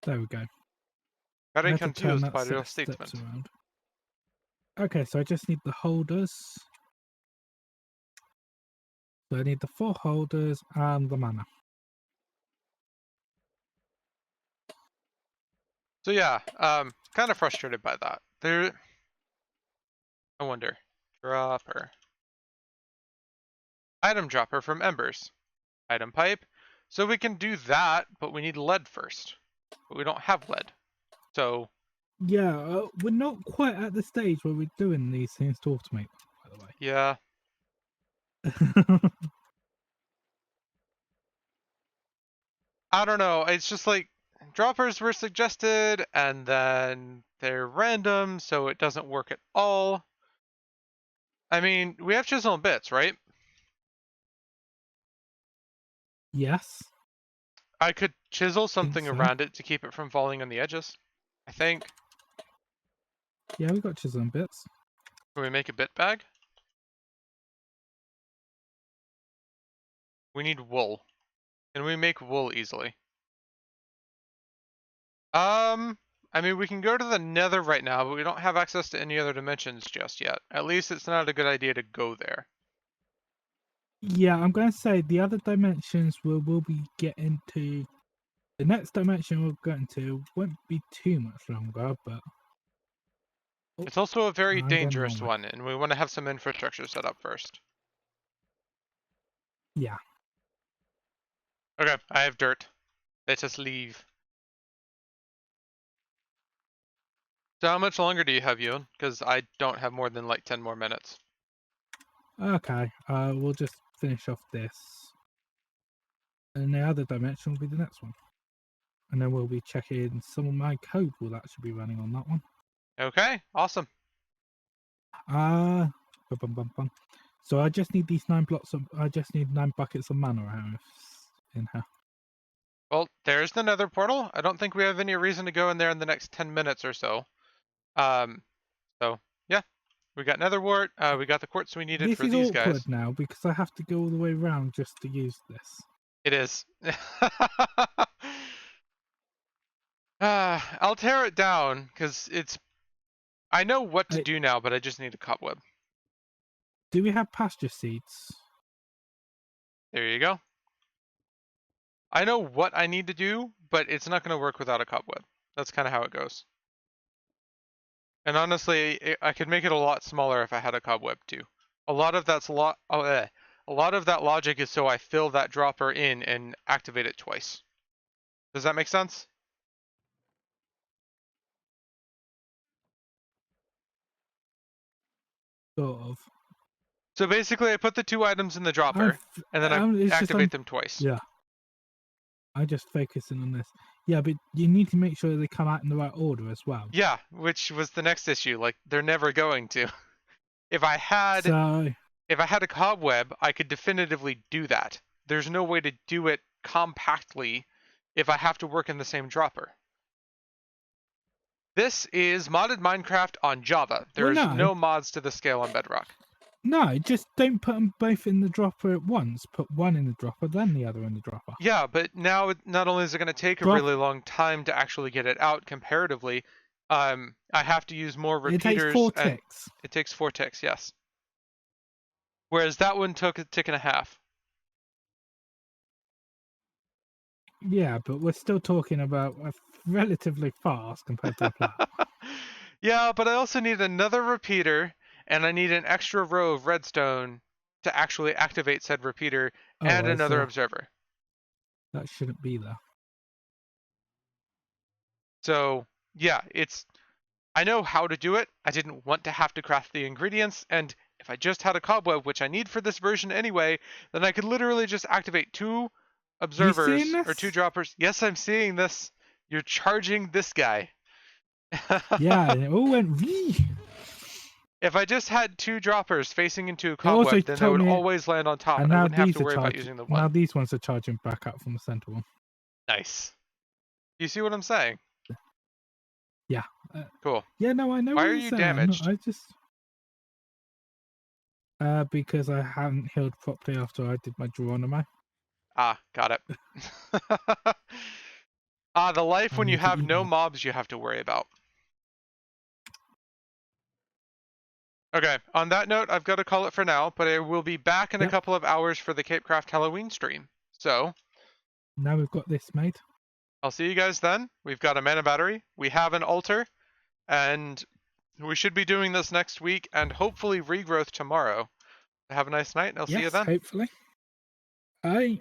There we go. I Very had to turn confused that by set your of steps statement. around. Okay, so I just need the holders. So I need the 4 holders and the mana. So yeah, kind of frustrated by that. I wonder. Dropper. Item dropper from embers. Item pipe. So we can do that, but we need lead first. But we don't have lead. So Yeah, we're not quite at the stage where we're doing these things to automate, by the way. yeah. I don't know. It's just like droppers were suggested, and then they're random, so it doesn't work at all. I mean, we have chisel and bits, right? Yes. I could chisel something so. around it to keep it from falling on the edges, I think. Yeah, we got chisel and bits. Can we make a bit bag? We need wool. Can we make wool easily? I mean, we can go to the nether right now, but we don't have access to any other dimensions just yet. At least it's not a good idea to go there. Yeah, I'm going to say the other dimensions we'll be getting to. The next dimension we'll get into won't be too much longer, but. Oh, It's also a very I'm going the dangerous wrong way. one, and we want to have some infrastructure set up first. Yeah. Okay, I have dirt. Let us leave. So how much longer do you have, Ewan? Because I don't have more than like 10 more minutes. Okay, we'll just finish off this. And the other dimension will be the next one. And then we'll be checking some of my code will actually be running on that one. Okay, awesome. Bum, bum, bum, bum. So I just need these 9 blocks of. I just need 9 buckets of mana in here. Well, there's the nether portal. I don't think we have any reason to go in there in the next 10 minutes or so. So yeah, we got nether wart. We got the quartz we needed This for is these awkward guys. now because I have to go all the way around just to use this. It is. I'll tear it down because it's. I know what to do now, but I just need a cobweb. Do we have pasture seeds? There you go. I know what I need to do, but it's not going to work without a cobweb. That's kind of how it goes. And honestly, I could make it a lot smaller if I had a cobweb too. A lot of that logic is so I fill that dropper in and activate it twice. Does that make sense? Sort of. So basically, I put the 2 items in the dropper, and then I activate them twice. Yeah. I'm just focusing on this. Yeah, but you need to make sure they come out in the right order as well. Yeah, which was the next issue. Like, they're never going to. If I had a cobweb, I could definitively do that. There's no way to do it compactly if I have to work in the same dropper. This is modded Minecraft on Java. There's no mods to the scale on Bedrock. No, just don't put them both in the dropper at once. Put one in the dropper, then the other in the dropper. Yeah, but now not only is it going to take a really long time to actually get it out comparatively, I have to use more repeaters. It takes 4 ticks. It takes 4 ticks, yes. Whereas that one took a tick and a half. Yeah, but we're still talking about relatively fast compared to a plow. Yeah, but I also need another repeater, and I need an extra row of redstone to actually activate said repeater and another observer. That shouldn't be there. So, yeah, I know how to do it. I didn't want to have to craft the ingredients, and if I just had a cobweb, which I need for this version anyway, then I could literally just activate 2 observers or 2 droppers. Yes, I'm seeing this. You're charging this guy. Yeah, and it all went wee. If I just had 2 droppers facing into a cobweb, then they would always land on top, and I wouldn't have to worry about using the one. Now these ones are charging back up from the center one. Nice. You see what I'm saying? Yeah. Cool. Yeah, no, I know. Why are you damaged? I just because I hadn't healed properly after I did my Geronimo. Ah, got it. The life when you have no mobs you have to worry about. Okay, on that note, I've got to call it for now, but I will be back in a couple of hours for the Capecraft Halloween stream. So, now we've got this made. I'll see you guys then. We've got a mana battery, we have an altar, and we should be doing this next week, and hopefully regrowth tomorrow. Have a nice night, and I'll see you then. Hopefully. Bye.